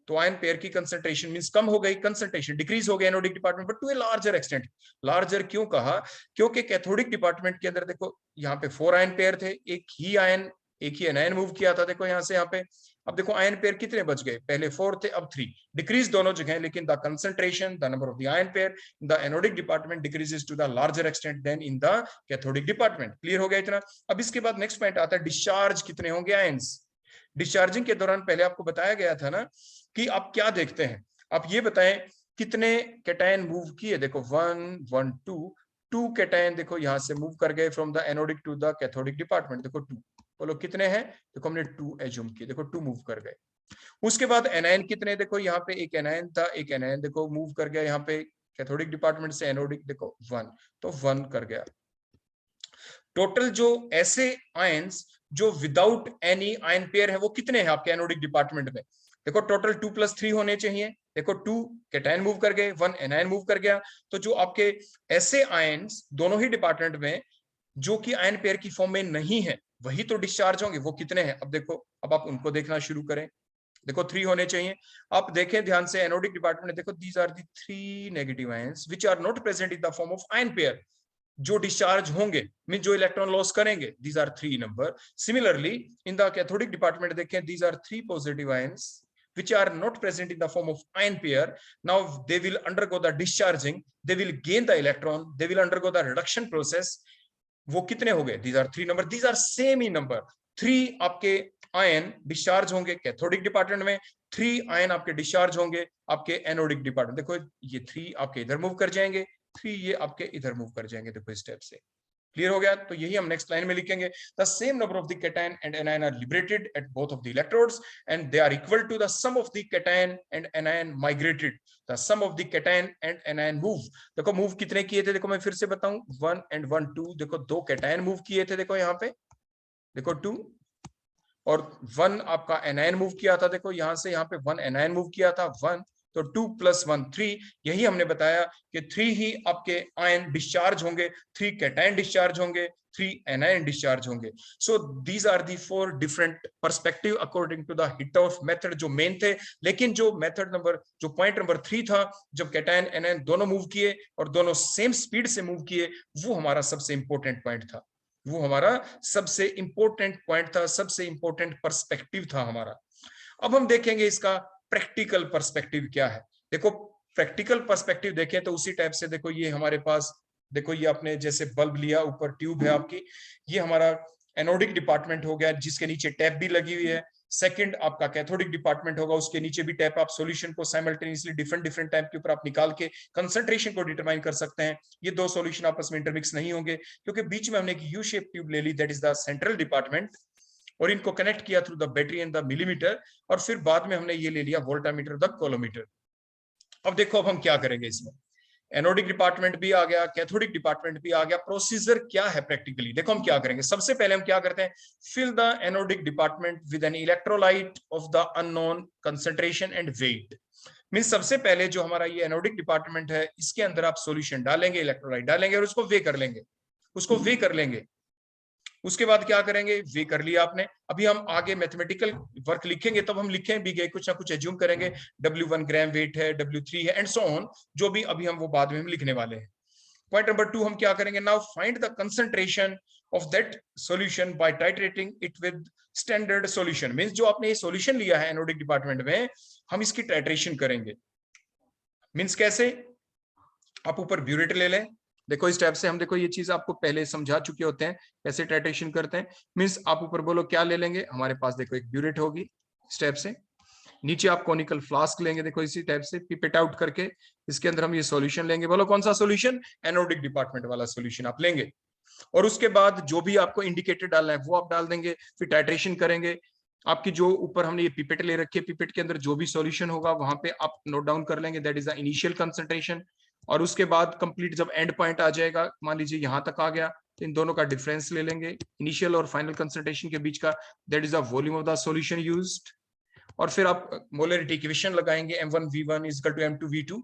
तो आयन पेयर की कंसंट्रेशन मींस कम हो गई, कंसंट्रेशन डिक्रीज हो गई anodic department, but to a larger extent. Larger क्यों कहा? क्योंकि कैथोडिक डिपार्टमेंट के अंदर देखो यहाँ पे 4 आयन पेयर थे, एक ही एनायन मूव किया था, देखो यहाँ से यहाँ पे। अब देखो आयन पेयर कितने बच गए? पहले 4 थे, अब 3। डिक्रीज दोनों जगह, लेकिन the concentration, the number of the ion pair in the anodic department decreases to the larger extent than in the cathodic department. Clear हो गया इतना। अब इसके बाद नेक्स्ट पॉइंट आता है, डिस्चार्ज कितने होंगे आयंस? डिस्चार्जिंग के दौरान पहले आपको बताया गया था ना कि आप क्या देखते हैं, आप ये बताएं कितने कैटायन मूव किए। देखो 1 1 2 कैटायन देखो यहां से मूव कर गए from the anodic to the cathodic department. देखो 2, बोलो कितने हैं? देखो हमने 2 एज्यूम किए, देखो 2 मूव कर गए। उसके बाद एनायन कितने? देखो यहाँ पे एक एनायन था, एक एनायन देखो मूव कर गया यहाँ पे कैथोडिक डिपार्टमेंट से एनोडिक, देखो 1, तो 1 कर गया। टोटल जो ऐसे आयंस जो विदाउट एनी आयन पेयर है वो कितने हैं आपके एनोडिक डिपार्टमेंट में? देखो टोटल 2 + 3 होने चाहिए। देखो 2 कैटायन मूव कर गए, 1 एनायन मूव कर गया, तो जो आपके ऐसे आयंस दोनों ही डिपार्टमेंट में जो कि आयन पेयर की फॉर्म में नहीं है, वही तो डिस्चार्ज होंगे। वो कितने हैं? अब देखो, अब आप उनको देखना शुरू करें। देखो 3 होने चाहिए। आप देखें ध्यान से एनोडिक डिपार्टमेंट, देखो these are the 3 negative ions which are not present in the form of ion pair. जो डिस्चार्ज होंगे मीन जो इलेक्ट्रॉन लॉस करेंगे, these are 3 number. Similarly in the cathodic department देखें, these are 3 positive ions which are not present in the form of ion pair. Now they will undergo the discharging, they will gain the electron, they will undergo the reduction process. वो कितने हो गए? These are 3 number, these are same in number। 3 आपके ion discharge होंगे cathodic department में, 3 ion आपके discharge होंगे आपके एनोडिक डिपार्टमेंट। देखो ये 3 आपके इधर मूव कर जाएंगे, 3 ये आपके इधर मूव कर जाएंगे। देखो इस स्टेप से क्लियर हो गया। तो यही हम नेक्स्ट लाइन में लिखेंगे, the same number of the cation and anion are liberated at both of the electrodes and they are equal to the sum of the cation and anion migrated, the sum of the cation and anion move. देखो move कितने किए थे? देखो मैं फिर से बताऊं, 1 and 1 2। देखो 2 कैटायन मूव किए थे, देखो यहाँ पे देखो 2, और 1 आपका एनायन मूव किया था। देखो यहां से यहाँ पे 1 एनायन मूव किया था, 1, तो 2 + 1 3। यही हमने बताया कि 3 ही आपके आयन डिस्चार्ज होंगे, 3 कैटायन डिस्चार्ज होंगे, 3 एनायन डिस्चार्ज होंगे। So these are the 4 different perspective according to the Hittorf method जो मेन थे। लेकिन जो मेथड नंबर, जो पॉइंट नंबर 3 था, जब कैटायन एनायन दोनों मूव किए और दोनों सेम स्पीड से मूव किए, वो हमारा सबसे इंपॉर्टेंट पॉइंट था, वो हमारा सबसे इंपॉर्टेंट पॉइंट था, सबसे इंपॉर्टेंट पर्सपेक्टिव था हमारा। अब हम देखेंगे इसका प्रैक्टिकल पर्सपेक्टिव क्या है। देखो प्रैक्टिकल पर्सपेक्टिव देखें तो उसी टाइप से, देखो ये हमारे पास, देखो ये आपने जैसे बल्ब लिया, ऊपर ट्यूब है आपकी, ये हमारा एनोडिक डिपार्टमेंट हो गया जिसके नीचे टैप भी लगी हुई है। सेकंड आपका कैथोडिक डिपार्टमेंट होगा, उसके नीचे भी टैप। आप सॉल्यूशन को साइमल्टेनियसली डिफरेंट टाइप के ऊपर आप निकाल के कंसंट्रेशन को डिटरमाइन कर सकते हैं। ये 2 सॉल्यूशन आपस में इंटरमिक्स नहीं होंगे, क्योंकि बीच में हमने एक यू शेप ट्यूब ले ली, that is the central department, और इनको कनेक्ट किया through the battery and the millimetre, और फिर बाद में हमने ये ले लिया वोल्टामीटर, द कोलोमीटर। अब देखो अब हम क्या करेंगे इसमें, एनोडिक डिपार्टमेंट भी आ गया, कैथोडिक डिपार्टमेंट भी आ गया। प्रोसीजर क्या है प्रैक्टिकली, देखो हम क्या करेंगे। सबसे पहले हम क्या करते हैं, fill the anodic department with an electrolyte of the unknown concentration and wait. Mean सबसे पहले जो हमारा ये एनोडिक डिपार्टमेंट है, इसके अंदर आप सॉल्यूशन डालेंगे, इलेक्ट्रोलाइट डालेंगे और उसको वे कर लेंगे, उसको वे कर लेंगे। उसके बाद क्या करेंगे, वे कर लिया आपने। अभी हम आगे मैथमेटिकल वर्क लिखेंगे, तब हम लिखें भी गए, कुछ ना कुछ एज्यूम करेंगे, W1 ग्राम वेट है, W3 है, एंड सो ऑन, जो भी अभी हम वो बाद में हम लिखने वाले हैं। पॉइंट नंबर 2 हम क्या करेंगे, now find the concentration of that solution by titrating it with standard solution. Means जो आपने ये सॉल्यूशन लिया है एनोडिक डिपार्टमेंट में, हम इसकी टाइट्रेशन करेंगे। मींस कैसे, आप ऊपर ब्यूरेट ले लें, देखो इस टाइप से हम, देखो ये चीज आपको पहले समझा चुके होते हैं कैसे टाइट्रेशन करते हैं। मींस आप ऊपर बोलो क्या ले लेंगे, हमारे पास देखो एक ब्यूरेट होगी स्टेप से, नीचे आप कॉनिकल फ्लास्क लेंगे, देखो इसी टाइप से पिपेट आउट करके, इसके अंदर हम ये सॉल्यूशन लेंगे। बोलो कौन सा सॉल्यूशन, एनोडिक डिपार्टमेंट वाला सॉल्यूशन आप लेंगे। और उसके बाद जो भी आपको इंडिकेटर डालना है वो आप डाल देंगे, फिर टाइट्रेशन करेंगे। आपकी जो ऊपर हमने ये पिपेट ले रखी है, पिपेट के अंदर जो भी सॉल्यूशन होगा वहां पे आप नोट डाउन कर लेंगे, that is the initial concentration. और उसके बाद कंप्लीट जब एंड पॉइंट आ जाएगा, मान लीजिए यहां तक आ गया, तो इन दोनों का डिफरेंस ले लेंगे इनिशियल और फाइनल कंसंट्रेशन के बीच का, that is the volume of the solution used. और फिर आप मोलरिटी इक्वेशन लगाएंगे m1v1 is equal to m2v2।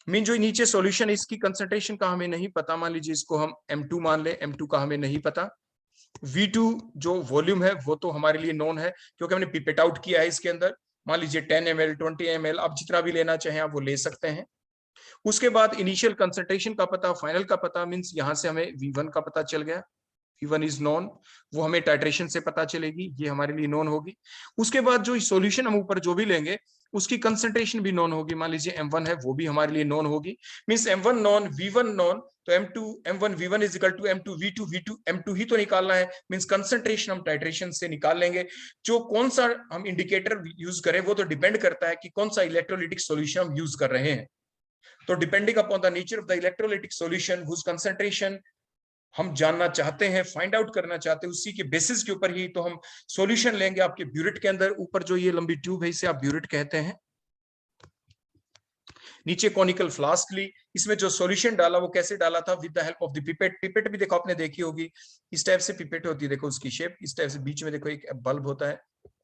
Mean जो नीचे सॉल्यूशन है इसकी कंसंट्रेशन का हमें नहीं पता, मान लीजिए इसको हम m2 मान ले, m2 का हमें नहीं पता। V2 जो वॉल्यूम है वो तो हमारे लिए नोन है क्योंकि हमने पिपेट आउट किया है इसके अंदर, मान लीजिए 10 ml 20 ml, आप जितना भी लेना चाहें आप वो ले सकते हैं। उसके बाद इनिशियल कंसंट्रेशन का पता, फाइनल का पता, मींस यहां से हमें V1 का पता चल गया, V1 इज नोन, वो हमें टाइट्रेशन से पता चलेगी, ये हमारे लिए नोन होगी। उसके बाद जो सॉल्यूशन हम ऊपर जो भी लेंगे उसकी कंसंट्रेशन भी नोन होगी, मान लीजिए M1 है वो भी हमारे लिए नोन होगी, means M1 known V1 known, तो M2 M1 V1 is equal to M2 V2 V2 M2 ही तो निकालना है, मींस कंसंट्रेशन हम टाइट्रेशन से निकाल लेंगे। जो कौन सा हम इंडिकेटर यूज करें वो तो डिपेंड करता है कि कौन सा इलेक्ट्रोलिटिक सॉल्यूशन हम यूज कर रहे हैं। तो depending upon the nature of the electrolytic solution whose concentration हम जानना चाहते हैं, फाइंड आउट करना चाहते हैं, उसी के बेसिस के ऊपर ही तो हम सॉल्यूशन लेंगे। आपके ब्यूरेट के अंदर ऊपर जो ये लंबी ट्यूब है इसे आप ब्यूरेट कहते हैं, नीचे कॉनिकल फ्लास्क ली, इसमें जो सॉल्यूशन डाला वो कैसे डाला था, with the help of the pipette. Pipette भी देखो आपने देखी होगी, इस टाइप से पिपेट होती है, देखो उसकी शेप इस टाइप से, बीच में देखो एक बल्ब होता है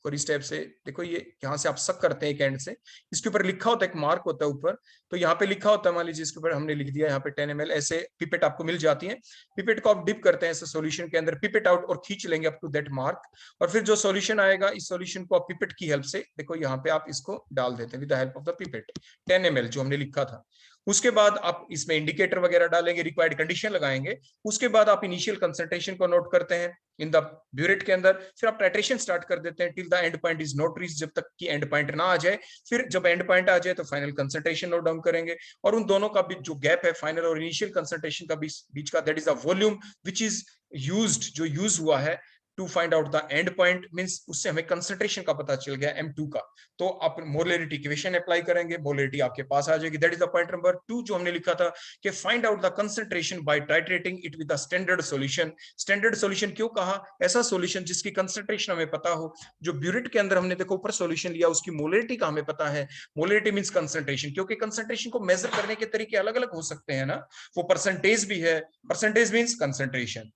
और इस टाइप से देखो ये यहाँ से आप सक करते हैं एक एंड से, इसके ऊपर लिखा होता है, एक मार्क होता है ऊपर, तो यहाँ पे लिखा होता है, मान लीजिए इसके ऊपर हमने लिख दिया यहाँ पे 10 ml, ऐसे पिपेट आपको मिल जाती है। पिपेट को आप डिप करते हैं ऐसे सॉल्यूशन के अंदर, पिपेट आउट और खींच लेंगे अप टू दैट मार्क, और फिर जो सॉल्यूशन आएगा इस सॉल्यूशन को आप पिपेट की हेल्प से देखो यहाँ पे आप इसको डाल देते हैं with the help of the pipette, 10 ml जो हमने लिखा था। उसके बाद आप इसमें इंडिकेटर वगैरह डालेंगे, रिक्वायर्ड कंडीशन लगाएंगे, उसके बाद आप इनिशियल कंसंट्रेशन को नोट करते हैं इन द ब्यूरेट के अंदर, फिर आप टाइट्रेशन स्टार्ट कर देते हैं till the end point is not reach, जब तक कि एंड पॉइंट ना आ जाए। फिर जब एंड पॉइंट आ जाए तो फाइनल कंसंट्रेशन नोट डाउन करेंगे, और उन दोनों का भी जो गैप है फाइनल और इनिशियल कंसंट्रेशन का बीच का, that is the volume which is used, जो यूज हुआ है to find out the end point, means उससे हमें कंसंट्रेशन का पता चल गया M2 का। तो आप मोलरिटी इक्वेशन अप्लाई करेंगे, मोलरिटी आपके पास आ जाएगी, that is the point number 2 जो हमने लिखा था कि find out the concentration by titrating it with the standard solution. Standard solution क्यों कहा, ऐसा सॉल्यूशन जिसकी कंसंट्रेशन हमें पता हो। जो ब्यूरेट के अंदर हमने देखो ऊपर सॉल्यूशन लिया उसकी मोलरिटी का हमें पता है, मोलरिटी मींस कंसंट्रेशन, क्योंकि कंसंट्रेशन को मेजर करने के तरीके अलग अलग हो सकते हैं ना, वो परसेंटेज भी है, परसेंटेज मींस कंसंट्रेशन,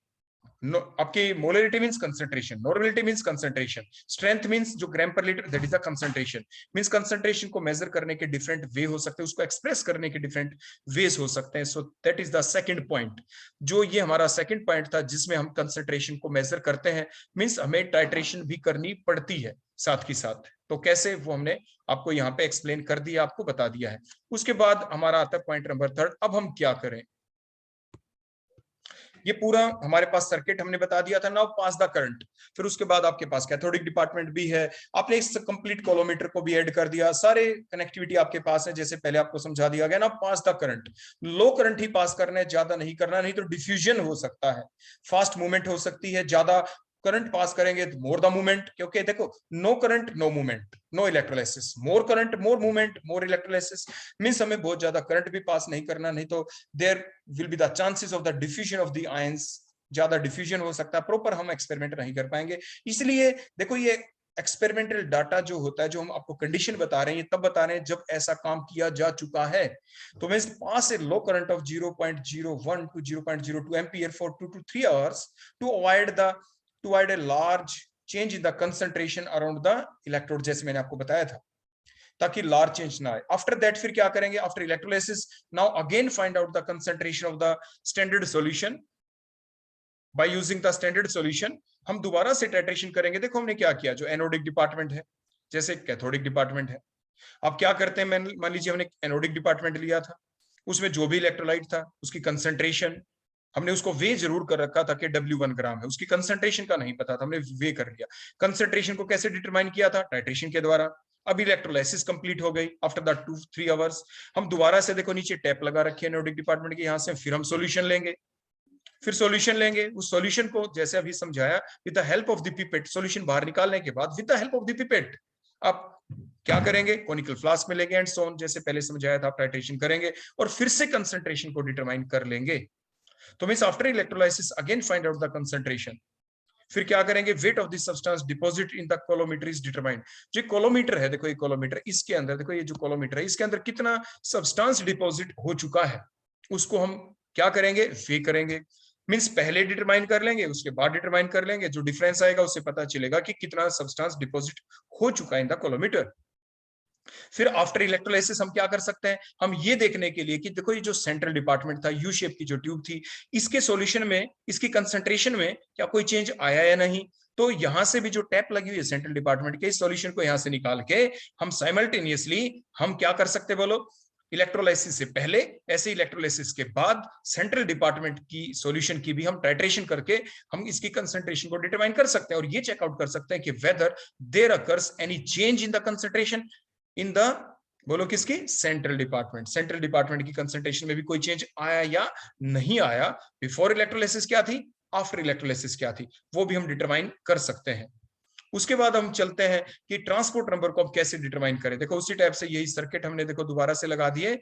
आपकी molarity means concentration, normality means concentration, strength means जो ग्राम पर litre, that is the concentration. Means concentration को मेजर करने के डिफरेंट वे हो सकते हैं, उसको एक्सप्रेस करने के डिफरेंट वेज हो सकते हैं। So that is the second point, जो ये हमारा सेकंड पॉइंट था जिसमें हम कंसंट्रेशन को मेजर करते हैं, मींस हमें टाइट्रेशन भी करनी पड़ती है साथ की साथ। तो कैसे, वो हमने आपको यहाँ पे एक्सप्लेन कर दिया, आपको बता दिया है। उसके बाद हमारा आता है पॉइंट नंबर 3, अब हम क्या करें। ये पूरा हमारे पास सर्किट हमने बता दिया था, नाउ पास द करंट। फिर उसके बाद आपके पास कैथोडिक डिपार्टमेंट भी है, आपने इस कंप्लीट कोलोमीटर को भी ऐड कर दिया, सारे कनेक्टिविटी आपके पास है जैसे पहले आपको समझा दिया गया ना। पास द करंट, लो करंट ही पास करना है, ज्यादा नहीं करना, नहीं तो डिफ्यूजन हो सकता है, फास्ट मूवमेंट हो सकती है, ज्यादा करंट पास करेंगे तो मोर द मूवमेंट, क्योंकि देखो no current no movement, no electrolysis, more current more movement more electrolysis, means हमें बहुत ज्यादा करंट भी पास नहीं करना, नहीं तो there will be the chances of the diffusion of the ions, ज्यादा डिफ्यूजन हो सकता है, प्रॉपर हम एक्सपेरिमेंट नहीं कर पाएंगे। इसलिए देखो ये एक्सपेरिमेंटल डाटा जो होता है, जो हम आपको कंडीशन बता रहे हैं, ये तब बता रहे हैं जब ऐसा काम किया जा चुका है। तो means pass A low current of 0.01 to 0.02 ampere for 2 to 3 hours to avoid a large change in the concentration around the electrode, जैसे मैंने आपको बताया था, ताकि लार्ज चेंज ना आए। आफ्टर दैट फिर क्या करेंगे, after electrolysis now again find out the concentration of the standard solution by using the standard solution. हम दोबारा से टाइट्रेशन करेंगे। देखो हमने क्या किया, जो एनोडिक डिपार्टमेंट है जैसे कैथोडिक डिपार्टमेंट है, अब क्या करते हैं, मान लीजिए हमने एनोडिक डिपार्टमेंट लिया था, उसमें जो भी इलेक्ट्रोलाइट था उसकी कंसंट्रेशन हमने उसको वे जरूर कर रखा था कि W1 ग्राम है, उसकी कंसंट्रेशन का नहीं पता था, हमने वे कर लिया। कंसंट्रेशन को कैसे डिटरमाइन किया था, टाइट्रेशन के द्वारा। अब इलेक्ट्रोलाइसिस कंप्लीट हो गई, आफ्टर द 2-3 आवर्स हम दोबारा से देखो नीचे टैप लगा रखी है एनोडिक डिपार्टमेंट की, यहाँ से फिर हम सॉल्यूशन लेंगे, फिर सॉल्यूशन लेंगे, उस सॉल्यूशन को जैसे अभी समझाया with the help of the pipette, solution बाहर निकालने के बाद with the help of the pipette आप क्या करेंगे, कोनिकल फ्लास्क में लेंगे एंड सो ऑन, जैसे पहले समझाया था, आप टाइट्रेशन करेंगे और फिर से कंसंट्रेशन को डिटरमाइन कर लेंगे। तो means after electrolysis again find out the concentration. फिर क्या करेंगे, weight of this substance deposit in the coulometer is determined. जो कोलोमीटर है, देखो ये कोलोमीटर, इसके अंदर देखो ये जो कोलोमीटर है इसके अंदर कितना सब्सटेंस डिपॉजिट हो चुका है, उसको हम क्या करेंगे, वे करेंगे। मींस पहले डिटरमाइन कर लेंगे, उसके बाद डिटरमाइन कर लेंगे, जो डिफरेंस आएगा उससे पता चलेगा कि कितना सब्सटेंस डिपॉजिट हो चुका है इन द कोलोमीटर। फिर आफ्टर इलेक्ट्रोलाइसिस हम क्या कर सकते हैं, हम ये देखने के लिए कि देखो ये जो सेंट्रल डिपार्टमेंट था, यू शेप की जो ट्यूब थी, इसके सॉल्यूशन में, इसकी कंसंट्रेशन में क्या कोई चेंज आया या नहीं। तो यहां से भी जो टैप लगी हुई है सेंट्रल डिपार्टमेंट के, इस सॉल्यूशन को यहां से निकाल के हम साइमल्टेनियसली हम क्या कर सकते, बोलो, इलेक्ट्रोलाइसिस से पहले ऐसे इलेक्ट्रोलाइसिस के बाद सेंट्रल डिपार्टमेंट की सॉल्यूशन की भी हम टाइट्रेशन करके हम इसकी कंसंट्रेशन को डिटरमाइन कर सकते हैं और ये चेकआउट कर सकते हैं कि whether there occurs any change in the concentration in the, बोलो किसकी, सेंट्रल डिपार्टमेंट। सेंट्रल डिपार्टमेंट की कंसंट्रेशन में भी कोई चेंज आया या नहीं आया, बिफोर इलेक्ट्रोलाइसिस क्या थी, आफ्टर इलेक्ट्रोलाइसिस क्या थी, वो भी हम डिटरमाइन कर सकते हैं। उसके बाद हम चलते हैं कि ट्रांसपोर्ट नंबर को हम कैसे डिटरमाइन करें। देखो उसी टाइप से यही सर्किट हमने देखो दोबारा से लगा दिए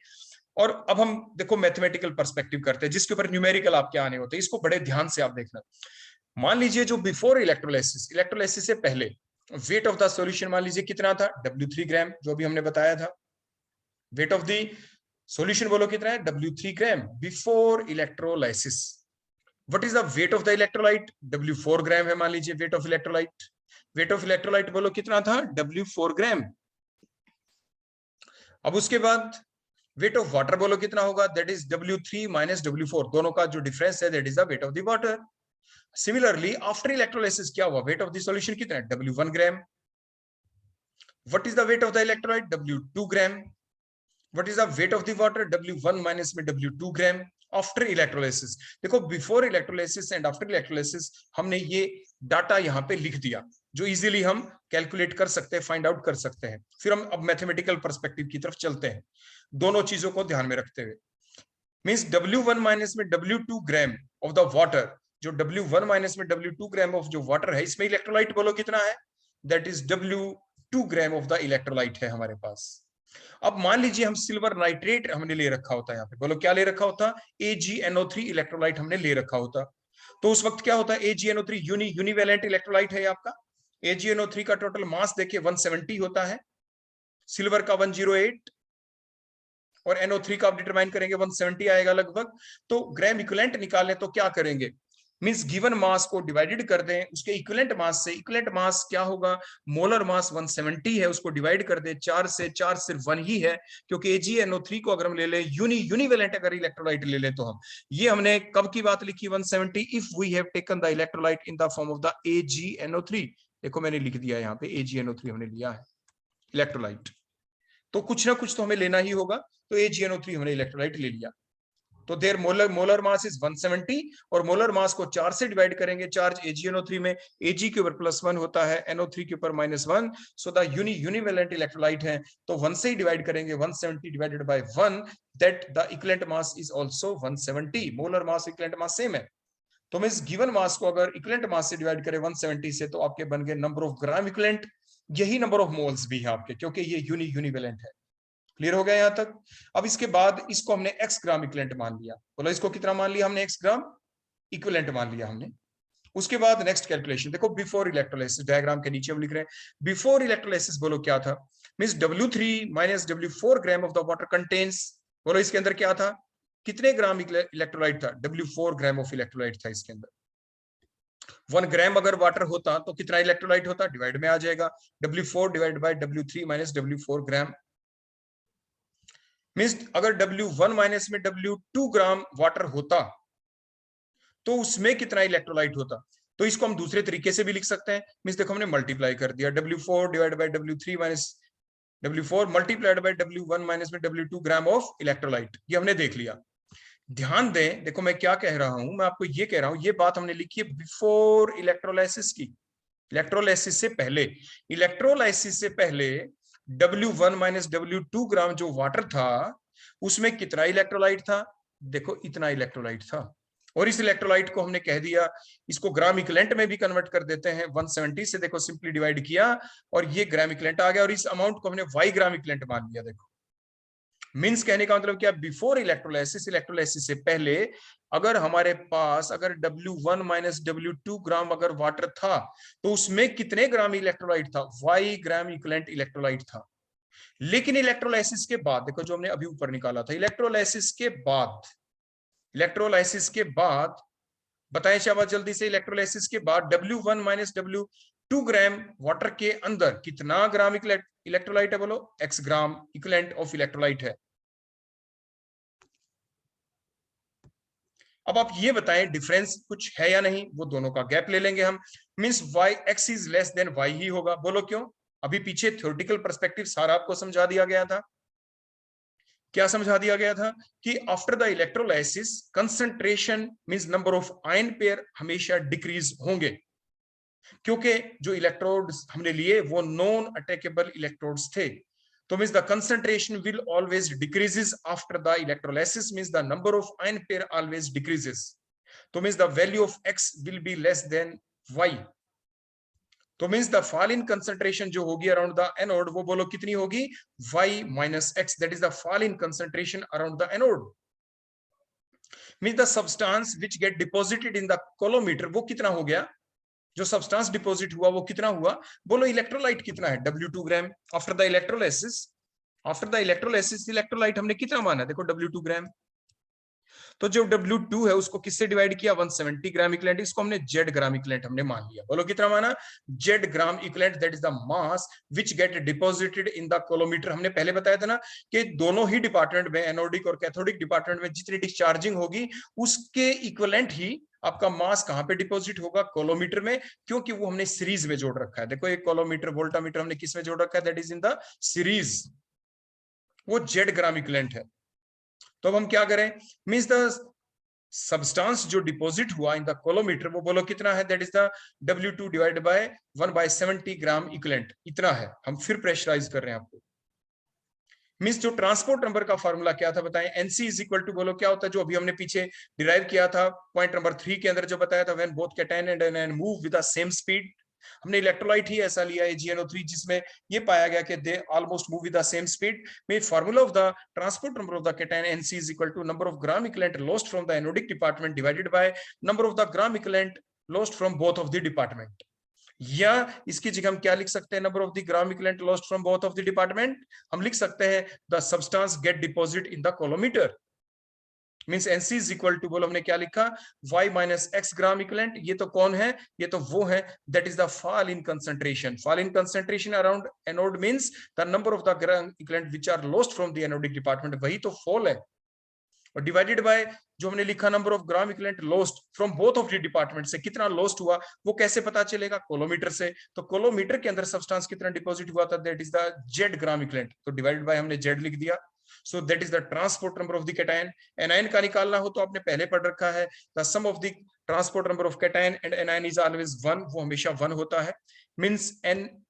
और अब हम देखो मैथमेटिकल पर्सपेक्टिव करते हैं जिसके ऊपर न्यूमेरिकल आपके आने होते हैं, इसको बड़े ध्यान से आप देखना। मान लीजिए जो बिफोर इलेक्ट्रोलाइसिस, इलेक्ट्रोलाइसिस से पहले वेट ऑफ द सॉल्यूशन मान लीजिए कितना था, W3 ग्राम, जो भी हमने बताया था। वेट ऑफ द सॉल्यूशन बोलो कितना है, W3 gram before electrolysis. What is the weight of the electrolyte, W4 ग्राम है मान लीजिए weight of electrolyte. Weight of electrolyte बोलो कितना था, W4 ग्राम। अब उसके बाद वेट ऑफ वाटर बोलो कितना होगा, that is W3 minus W4, दोनों का जो डिफरेंस है that is the weight of the water. Similarly after electrolysis क्या हुआ, वेट ऑफ द सॉल्यूशन कितना है, W1 gram. What is the weight of the electrolyte, W2 gram. What is the weight of the water, W1 minus में W2 ग्राम after electrolysis. देखो before electrolysis and after electrolysis हमने ये data यहाँ पे लिख दिया जो इजीली हम कैलकुलेट कर सकते हैं, फाइंड आउट कर सकते हैं। फिर हम अब मैथमेटिकल पर्सपेक्टिव की तरफ चलते हैं, दोनों चीजों को ध्यान में रखते हुए। मींस W1 माइनस में W2 gram of the water, जो W1 माइनस में W2 ग्राम ऑफ जो वाटर है इसमें इलेक्ट्रोलाइट बोलो कितना है, that is W2 gram of the electrolyte है हमारे पास। अब मान लीजिए हम सिल्वर नाइट्रेट हमने ले रखा होता है, यहाँ पे बोलो क्या ले रखा होता, AgNO3 इलेक्ट्रोलाइट हमने ले रखा होता। तो उस वक्त क्या होता है, AgNO3 यूनिवैलेंट इलेक्ट्रोलाइट है आपका। AgNO3 का टोटल मास देखिए 170 होता है, सिल्वर का 108 और NO3 का आप डिटरमाइन करेंगे 170 आएगा लगभग। तो ग्राम इक्विवेलेंट निकालें तो क्या करेंगे, मींस गिवन मास को डिवाइडेड कर दें उसके इक्विवेलेंट मास से। इक्विवेलेंट मास क्या होगा, मोलर मास 170 है, उसको डिवाइड कर दें 4 से, 4 सिर्फ 1 ही है क्योंकि AgNO3 को अगर हम ले लें यूनिवैलेंट अगर इलेक्ट्रोलाइट ले लें तो हम, ये हमने कब की बात लिखी 170, if we have taken the electrolyte in the form of the AgNO3। देखो मैंने लिख दिया यहाँ पे AgNO3 हमने लिया है इलेक्ट्रोलाइट, तो कुछ ना कुछ तो हमें लेना ही होगा, तो AgNO3 हमने इलेक्ट्रोलाइट ले लिया। तो देयर मोलर मास इज 170 और मोलर मास को 4 से डिवाइड करेंगे, चार्ज AgNO3 में Ag के ऊपर +1 होता है, NO3 के ऊपर -1, सो द यूनिवैलेंट इलेक्ट्रोलाइट है तो 1 से ही डिवाइड करेंगे, 170 divided by 1 that the equivalent mass is also 170। Molar mass equivalent mass same है, तो मैं इस गिवन मास को अगर इक्विवेलेंट मास से डिवाइड करें 170 से तो आपके बन गए नंबर ऑफ ग्राम इक्विवेलेंट, यही नंबर ऑफ मोल्स भी है आपके क्योंकि ये यूनिवैलेंट है। क्लियर हो गया यहां तक। अब इसके बाद इसको हमने x ग्राम इक्विवेलेंट मान लिया, बोलो इसको कितना मान लिया हमने, x ग्राम इक्विवेलेंट मान लिया हमने। उसके बाद नेक्स्ट कैलकुलेशन देखो बिफोर इलेक्ट्रोलाइसिस, डायग्राम के नीचे हम लिख रहे हैं बिफोर इलेक्ट्रोलाइसिस, बोलो क्या था, means W3 minus W4 gram of the water contains, बोलो इसके अंदर क्या था, कितने ग्राम इलेक्ट्रोलाइट था, W4 ग्राम ऑफ इलेक्ट्रोलाइट था इसके अंदर। 1 ग्राम अगर वाटर होता तो कितना इलेक्ट्रोलाइट होता, डिवाइड में आ जाएगा, W4 divide by W3 minus W4 gram. Means अगर W1 माइनस में W2 ग्राम वाटर होता तो उसमें कितना इलेक्ट्रोलाइट होता, तो इसको हम दूसरे तरीके से भी लिख सकते हैं। मींस देखो हमने मल्टीप्लाई कर दिया, W4 divide by W3 minus W4 multiplied by W1 minus में W2 ग्राम ऑफ इलेक्ट्रोलाइट, ये हमने देख लिया। ध्यान दें, देखो मैं क्या कह रहा हूं, मैं आपको ये कह रहा हूं, ये बात हमने लिखी है बिफोर इलेक्ट्रोलाइसिस की, इलेक्ट्रोलाइसिस से पहले। इलेक्ट्रोलाइसिस से पहले W1 माइनस W2 ग्राम जो वाटर था उसमें कितना इलेक्ट्रोलाइट था, देखो इतना इलेक्ट्रोलाइट था, और इस इलेक्ट्रोलाइट को हमने कह दिया, इसको ग्राम इक्विवेलेंट में भी कन्वर्ट कर देते हैं, 170 से देखो सिंपली डिवाइड किया और ये ग्राम इक्विवेलेंट आ गया, और इस अमाउंट को हमने y ग्राम इक्विवेलेंट मान लिया। देखो मींस कहने का मतलब क्या, बिफोर इलेक्ट्रोलाइसिस, इलेक्ट्रोलाइसिस से पहले अगर हमारे पास अगर W1 माइनस W2 ग्राम अगर वाटर था तो उसमें कितने ग्राम इलेक्ट्रोलाइट था, Y ग्राम इक्विवेलेंट इलेक्ट्रोलाइट था। लेकिन इलेक्ट्रोलाइसिस के बाद देखो जो हमने अभी ऊपर निकाला था, इलेक्ट्रोलाइसिस के बाद, इलेक्ट्रोलाइसिस के बाद बताएं शाबाश जल्दी से, इलेक्ट्रोलाइसिस के बाद W1 minus W2 gram water के अंदर कितना ग्राम इलेक्ट्रोलाइट है, बोलो X gram equivalent of electrolyte है। अब आप ये बताएं डिफरेंस कुछ है या नहीं, वो दोनों का गैप ले लेंगे हम। Means y x is less than y ही होगा, बोलो क्यों। अभी पीछे थ्योरेटिकल पर्सपेक्टिव सारा आपको समझा दिया गया था। क्या समझा दिया गया था कि after the electrolysis concentration means number of ion pair हमेशा डिक्रीज होंगे, क्योंकि जो इलेक्ट्रोड्स हमने लिए वो नॉन अटैकेबल इलेक्ट्रोड्स थे। तो means the concentration will always decreases after the electrolysis, means the number of ion pair always decreases. तो means the value of x will be less than y. तो means the fall in concentration जो होगी around the anode वो बोलो कितनी होगी, y minus x, that is the fall in concentration around the anode. means the substance which get deposited in the colorimeter वो कितना हो गया, जो सब्सटेंस डिपॉजिट हुआ वो कितना हुआ, बोलो इलेक्ट्रोलाइट कितना है, W2 gram. After the electrolysis, after the electrolysis electrolyte हमने कितना माना, देखो W2 ग्राम। तो जो W2 है उसको किससे डिवाइड किया, 170 ग्राम इक्विवेलेंट, इसको हमने Z ग्राम इक्विवेलेंट हमने मान लिया। बोलो कितना माना, Z gram equivalent, that is the mass which get deposited in the coulometer. हमने पहले बताया था ना कि दोनों ही डिपार्टमेंट में, एनोडिक और कैथोडिक डिपार्टमेंट में जितनी डिस्चार्जिंग होगी उसके इक्विवेलेंट ही आपका मास कहां पे डिपॉजिट होगा, कोलोमीटर में, क्योंकि वो हमने सीरीज में जोड़ रखा है। देखो एक कोलोमीटर वोल्टामीटर हमने किस में जोड़ रखा है, that is in the series, वो Z ग्राम इक्विवेलेंट है। तो अब हम क्या करें, मींस द सब्सटेंस जो डिपॉजिट हुआ इन द कोलोमीटर वो बोलो कितना है, that is the W2 divided by 1/70 gram equivalent, इतना है। हम फिर प्रेशराइज कर रहे हैं आपको। मींस जो ट्रांसपोर्ट नंबर का फार्मूला क्या था बताएं, एनसी इज इक्वल टू, बोलो क्या होता है, जो अभी हमने पीछे डिराइव किया था पॉइंट नंबर 3 के अंदर जो बताया था, when both cation and anion move with the same speed. हमने इलेक्ट्रोलाइट ही ऐसा लिया है AgNO3 जिसमें ये पाया गया कि they almost move with the same speed. में formula of the transport number of the cation NC is equal to number of gram equivalent lost from the anodic department divided by number of the gram equivalent lost from both of the department. या इसकी जगह हम क्या लिख सकते हैं, number of the gram equivalent lost from both of the department, हम लिख सकते हैं the substance get deposit in the coulometer. Means NC is equal to, बोलो हमने क्या लिखा, y minus x gram equivalent. ये तो कौन है, ये तो वो है, that is the fall in concentration. Fall in concentration around anode means the number of the gram equivalent which are lost from the anodic department, वही तो फॉल है। और डिवाइडेड बाय जो हमने लिखा number of gram equivalent lost from both of the department, से कितना lost हुआ वो कैसे पता चलेगा, कोलोमीटर से। तो कोलोमीटर के अंदर सब्सटेंस कितना डिपॉजिट हुआ था, that is the Z gram equivalent. तो डिवाइडेड बाय हमने Z लिख दिया। So that is the transport number of the cation. Anion का निकालना हो तो आपने पहले पढ़ रखा है, the sum of the transport number of cation and anion is always 1, वो हमेशा 1 होता है। मींस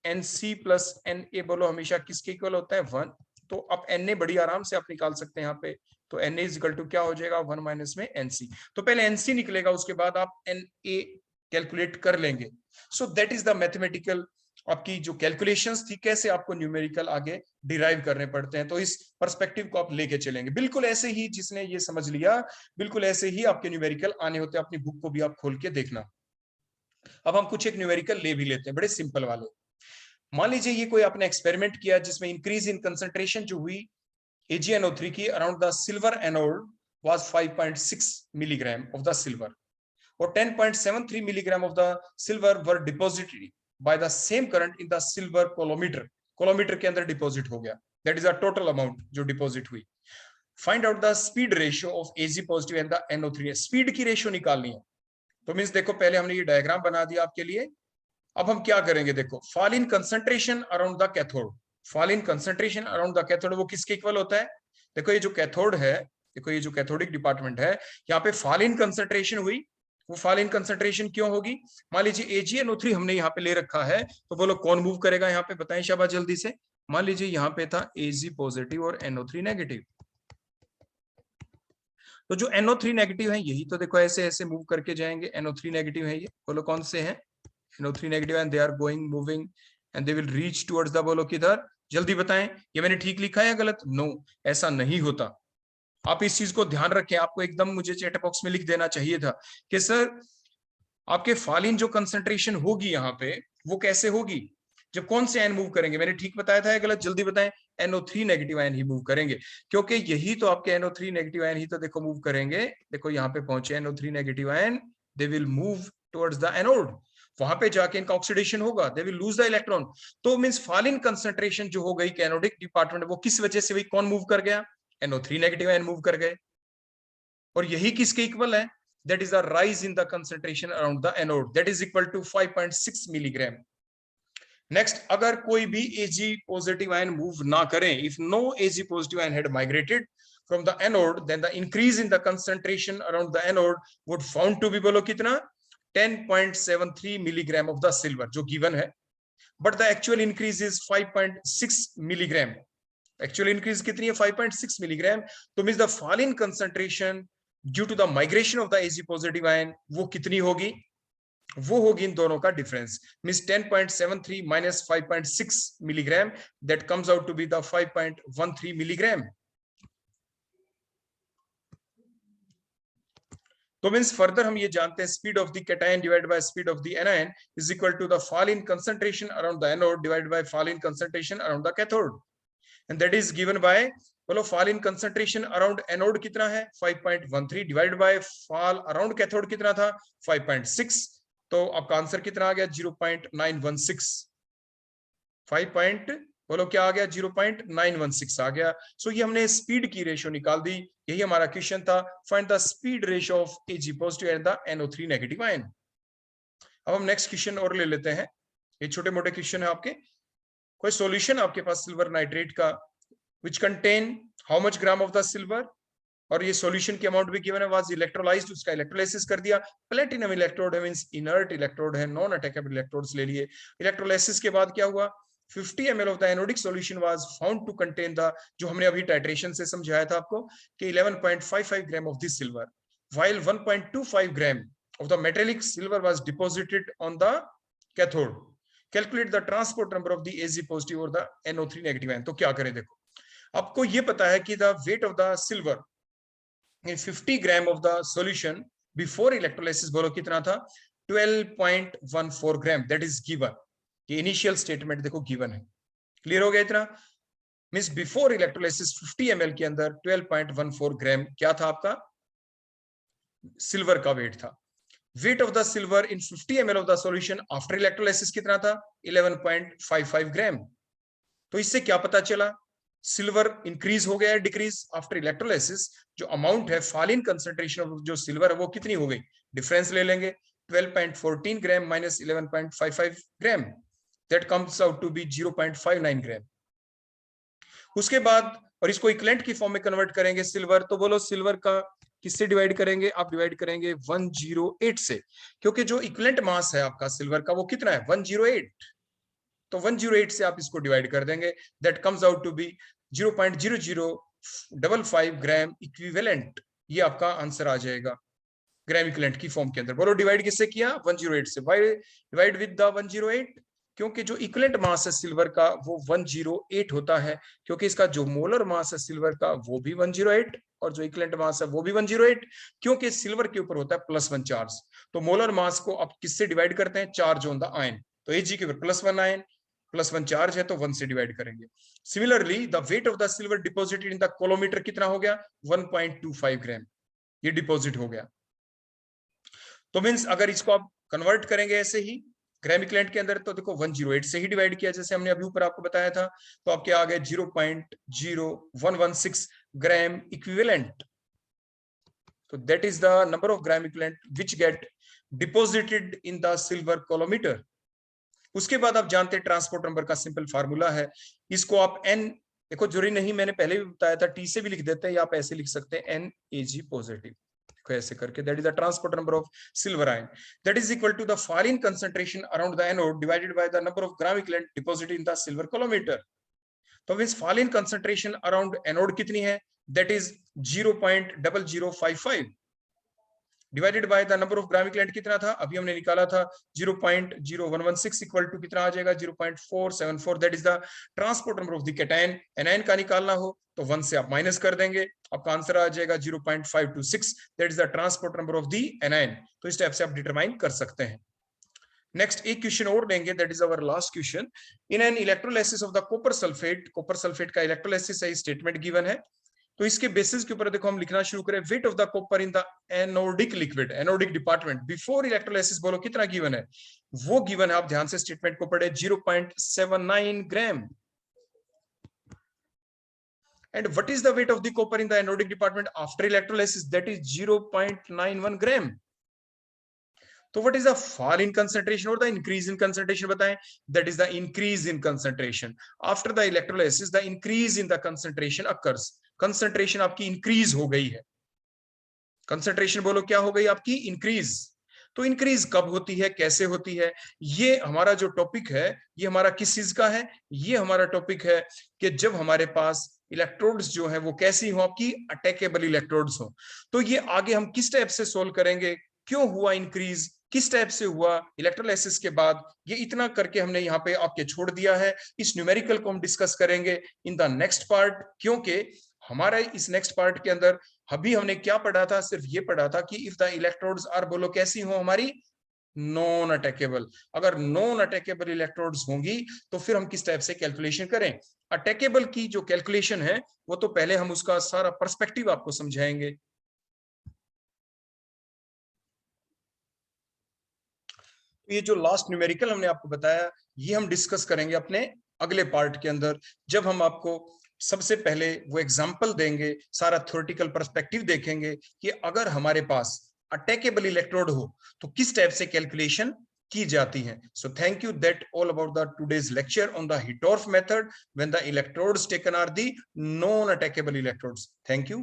NC प्लस Na बोलो हमेशा किसके इक्वल होता है, 1। तो आप Na बड़ी आराम से आप निकाल सकते हैं यहाँ पे। तो Na इज इक्वल टू क्या हो जाएगा, 1 माइनस में NC। तो पहले NC निकलेगा, उसके बाद आप Na कैलकुलेट कर लेंगे। सो दैट इज द मैथमेटिकल आपकी जो कैलकुलेशंस थी, कैसे आपको न्यूमेरिकल आगे डिराइव करने पड़ते हैं। तो इस पर्सपेक्टिव को आप लेके चलेंगे, बिल्कुल ऐसे ही जिसने ये समझ लिया बिल्कुल ऐसे ही आपके न्यूमेरिकल आने होते हैं। अपनी बुक को भी आप खोल के देखना। अब हम कुछ एक न्यूमेरिकल ले भी लेते हैं, बड़े सिंपल वाले। मान लीजिए ये कोई आपने एक्सपेरिमेंट किया जिसमें इंक्रीज इन कंसंट्रेशन जो हुई AgNO3 की around the silver anode was 5.6 milligram of the silver, or 10.73 milligram of the silver were deposited by the same current in the silver colorimeter. colorimeter के अंदर डिपॉजिट हो गया, that is a total amount जो deposit हुई। Find out the speed ratio of Ag positive and the NO3। Speed की ratio निकालनी है। तो मींस देखो पहले हमने ये डायग्राम बना दिया आपके लिए। अब हम क्या करेंगे, देखो fall in concentration around the cathode, fall in concentration around the cathode वो किसके इक्वल होता है, देखो ये जो कैथोड है, देखो ये जो कैथोडिक डिपार्टमेंट है, यहाँ पे फॉल इन कंसंट्रेशन हुई। वो फॉल इन कंसंट्रेशन क्यों होगी, मान लीजिए AgNO3 हमने यहाँ पे ले रखा है, तो बोलो कौन मूव करेगा यहाँ पे, बताएं शाबाश जल्दी से। मान लीजिए यहाँ पे था Ag पॉजिटिव और NO3 नेगेटिव, तो जो NO3 नेगेटिव है यही तो देखो ऐसे ऐसे मूव करके जाएंगे। NO3 नेगेटिव है ये, बोलो कौन से हैं, NO3 negative, and they are going moving and they will reach towards the, बोलो किधर, जल्दी बताएं, ये मैंने ठीक लिखा है या गलत? नो, ऐसा नहीं होता। आप इस चीज को ध्यान रखें, आपको एकदम मुझे चैट बॉक्स में लिख देना चाहिए था कि सर आपके फालिन जो कंसंट्रेशन होगी यहाँ पे वो कैसे होगी, जब कौन से आयन मूव करेंगे? मैंने ठीक बताया था या गलत? जल्दी बताएं। NO3 नेगेटिव आयन ही मूव करेंगे, क्योंकि यही तो आपके NO3 नेगेटिव आयन ही तो देखो मूव करेंगे। देखो यहाँ पे पहुंचे NO3 negative ion, they will move towards the anode, वहां पे जाके इनका ऑक्सीडेशन होगा, they will lose the electron. तो मींस फालिन कंसंट्रेशन जो हो गई कैनोडिक डिपार्टमेंट, वो किस वजह से हुई? कौन मूव कर गया? NO3 नेगेटिव आयन मूव कर गए। और यही किसके इक्वल है? that is a rise in the concentration around the anode, that is equal to 5.6 milligram. Next, अगर कोई भी Ag positive ion move ना करें, if no Ag positive ion had migrated from the anode, then the increase in the concentration around the anode would found to be, बोलो कितना? 10.73 milligram of the silver, जो given है, but the actual increase is 5.6 milligram. Actual increase कितनी है? 5.6 milligram. तो means the fall in concentration due to the migration of the Ag positive ion वो कितनी होगी? वो होगी इन दोनों का difference, means 10.73 minus 5.6 milligram, that comes out to be the 5.13 milligram. तो मींस फर्दर हम ये जानते हैं speed of the cation divided by speed of the anion is equal to the fall in concentration around the anode divided by fall in concentration around the cathode, and that is given by, बोलो fall in concentration around anode कितना है? 5.13 divided by fall around cathode कितना था? 5.6। तो आपका answer कितना आ गया? 0.916। 5 बोलो क्या आ गया? 0.916 आ गया। सो ये हमने स्पीड की रेशियो निकाल दी, यही हमारा क्वेश्चन था, find the speed ratio of Ag positive and the NO3 negative ion. अब हम नेक्स्ट क्वेश्चन और ले लेते हैं, ये छोटे मोटे क्वेश्चन है आपके। कोई सॉल्यूशन आपके पास सिल्वर नाइट्रेट का which contain how much gram of the silver, और ये सॉल्यूशन की अमाउंट भी गिवन है, वाज इलेक्ट्रोलाइज्ड, उसका इलेक्ट्रोलाइसिस कर दिया। प्लेटिनम इलेक्ट्रोड है, मींस इनर्ट इलेक्ट्रोड है, नॉन अटैकेबल इलेक्ट्रोड्स ले लिए। इलेक्ट्रोलाइसिस के बाद क्या हुआ? 50 ml of the anodic solution was found to contain the, जो हमने अभी टाइट्रेशन से समझाया था आपको कि 11.55 gram of this silver, while 1.25 gram of the metallic silver was deposited on the cathode. Calculate the transport number of the Ag positive और the NO3 negative ion. तो क्या करें? देखो, आपको ये पता है कि the weight of the silver in 50 gram of the solution before electrolysis, बोलो कितना था? 12.14 ग्राम, दैट इज गिवन। ये इनिशियल स्टेटमेंट देखो गिवन है, क्लियर हो गया इतना? मींस बिफोर इलेक्ट्रोलाइसिस 50 ml के अंदर 12.14 ग्राम क्या था? आपका सिल्वर का वेट था। Wait of the silver in 50 ml of the solution after electrolysis कितना था? 11.55 ग्राम। तो इससे क्या पता चला? सिल्वर इंक्रीज हो गया है, डिक्रीज आफ्टर इलेक्ट्रोलाइसिस। जो अमाउंट है फॉल इन कंसंट्रेशन ऑफ जो सिल्वर है वो कितनी हो गई? डिफरेंस ले लेंगे, 12.14 gram minus 11.55 gram, that comes out to be 0.59 gram. उसके बाद, और इसको इक्विवेलेंट की फॉर्म में कन्वर्ट करेंगे सिल्वर, तो बोलो सिल्वर का किससे डिवाइड करेंगे? आप डिवाइड करेंगे 108 से, क्योंकि जो इक्विवेलेंट मास है आपका सिल्वर का वो कितना है? 108। तो 108 से आप इसको डिवाइड कर देंगे, that comes out to be 0.0055 gram equivalent. ये आपका आंसर आ जाएगा ग्राम इक्विवेलेंट की फॉर्म के अंदर। बोलो डिवाइड किससे किया? 108 से। Why divide with the 108? क्योंकि जो इक्विवेलेंट मास है सिल्वर का वो 108 होता है, क्योंकि इसका जो मोलर मास है सिल्वर का वो भी 108 और जो इक्विवेलेंट मास है वो भी 108, क्योंकि सिल्वर के ऊपर होता है +1 चार्ज। तो मोलर मास को आप किससे डिवाइड करते हैं? Charge on the ion. तो Ag के ऊपर +1 आयन, +1 चार्ज है तो 1 से डिवाइड करेंगे। Similarly the weight of the silver deposited in the coulometer कितना हो गया? 1.25 ग्राम, ये डिपॉजिट हो गया। तो मींस अगर इसको आप कन्वर्ट करेंगे ऐसे ही ग्राम इक्विवेलेंट के अंदर, तो देखो 108 से ही डिवाइड किया जैसे हमने अभी ऊपर आपको बताया था, तो आपके आ गए 0.0116 ग्राम इक्विवेलेंट। तो that is the number of gram equivalent which get deposited in the silver coulometer. उसके बाद आप जानते हैं ट्रांसपोर्ट नंबर का सिंपल फार्मूला है, इसको आप N, देखो जरूरी नहीं, मैंने पहले भी बताया था, T से भी लिख देते हैं या आप ऐसे लिख सकते हैं NAG पॉजिटिव, देखो ऐसे करके, that is the transport number of silver ion, that is equal to the fall in concentration around the anode divided by the number of gram equivalent deposited in the silver coulometer. तो means fall in concentration around anode कितनी है? That is 0.0055, divided by the number of gram equivalent कितना था, अभी हमने निकाला था 0.0116 equal to कितना आ जाएगा 0.474, that is the transport number of the cation. Anion का निकालना हो तो 1 से आप माइनस कर देंगे, आपका आंसर आ जाएगा 0.526, that is the transport number of the anion. तो इस टाइप से आप डिटरमाइन कर सकते हैं। नेक्स्ट एक क्वेश्चन और लेंगे, that is our last question. In an electrolysis of the copper sulphate का इलेक्ट्रोलाइसिस है, स्टेटमेंट गिवन है। तो इसके बेसिस के ऊपर देखो हम लिखना शुरू करें, wait of the copper in the anodic liquid, anodic department before electrolysis बोलो कितना गिवन है, वो गिवन है। आप ध्यान से स्टेटमेंट को पढ़े, 0.79 gram. And what is the weight of the copper in the anodic department after electrolysis, that is 0.91 gram. तो what is the fall in concentration और द इंक्रीज इन कंसंट्रेशन बताएं, that is the increase in concentration after the electrolysis, the increase in the concentration occurs. Concentration आपकी increase हो गई है, concentration बोलो क्या हो गई आपकी, इंक्रीज। तो इंक्रीज कब होती है, कैसे होती है, ये हमारा जो टॉपिक है, ये हमारा किस चीज का है, ये हमारा टॉपिक है कि जब हमारे पास इलेक्ट्रोड्स जो है वो कैसी हो, आपकी अटैकेबल इलेक्ट्रोड्स हो। तो ये आगे हम किस टाइप से सोल्व करेंगे, क्यों हुआ इंक्रीज, किस टाइप से हुआ इलेक्ट्रोलाइसिस के बाद, ये इतना करके हमने यहाँ पे आपके छोड़ दिया है। इस न्यूमेरिकल को हम डिस्कस करेंगे इन द नेक्स्ट पार्ट, क्योंकि हमारा इस नेक्स्ट पार्ट के अंदर अभी हमने क्या पढ़ा था, सिर्फ ये पढ़ा था कि इफ द इलेक्ट्रोड्स आर बोलो कैसी हो हमारी, नॉन अटैकेबल। अगर नॉन अटैकेबल इलेक्ट्रोड्स होंगी तो फिर हम किस टाइप से कैलकुलेशन करें। अटैकेबल की जो कैलकुलेशन है वो तो पहले हम उसका सारा पर्सपेक्टिव आपको समझाएंगे। तो ये जो लास्ट न्यूमेरिकल हमने आपको बताया, ये हम डिस्कस करेंगे अपने अगले पार्ट के अंदर, जब हम आपको सबसे पहले वो एग्जांपल देंगे, सारा थ्योरेटिकल पर्सपेक्टिव देखेंगे कि अगर हमारे पास अटैकेबल इलेक्ट्रोड हो तो किस टाइप से कैलकुलेशन की जाती है। So thank you, that all about the today's lecture on the Hittorf method when the electrodes taken are the non attackable electrodes. Thank you.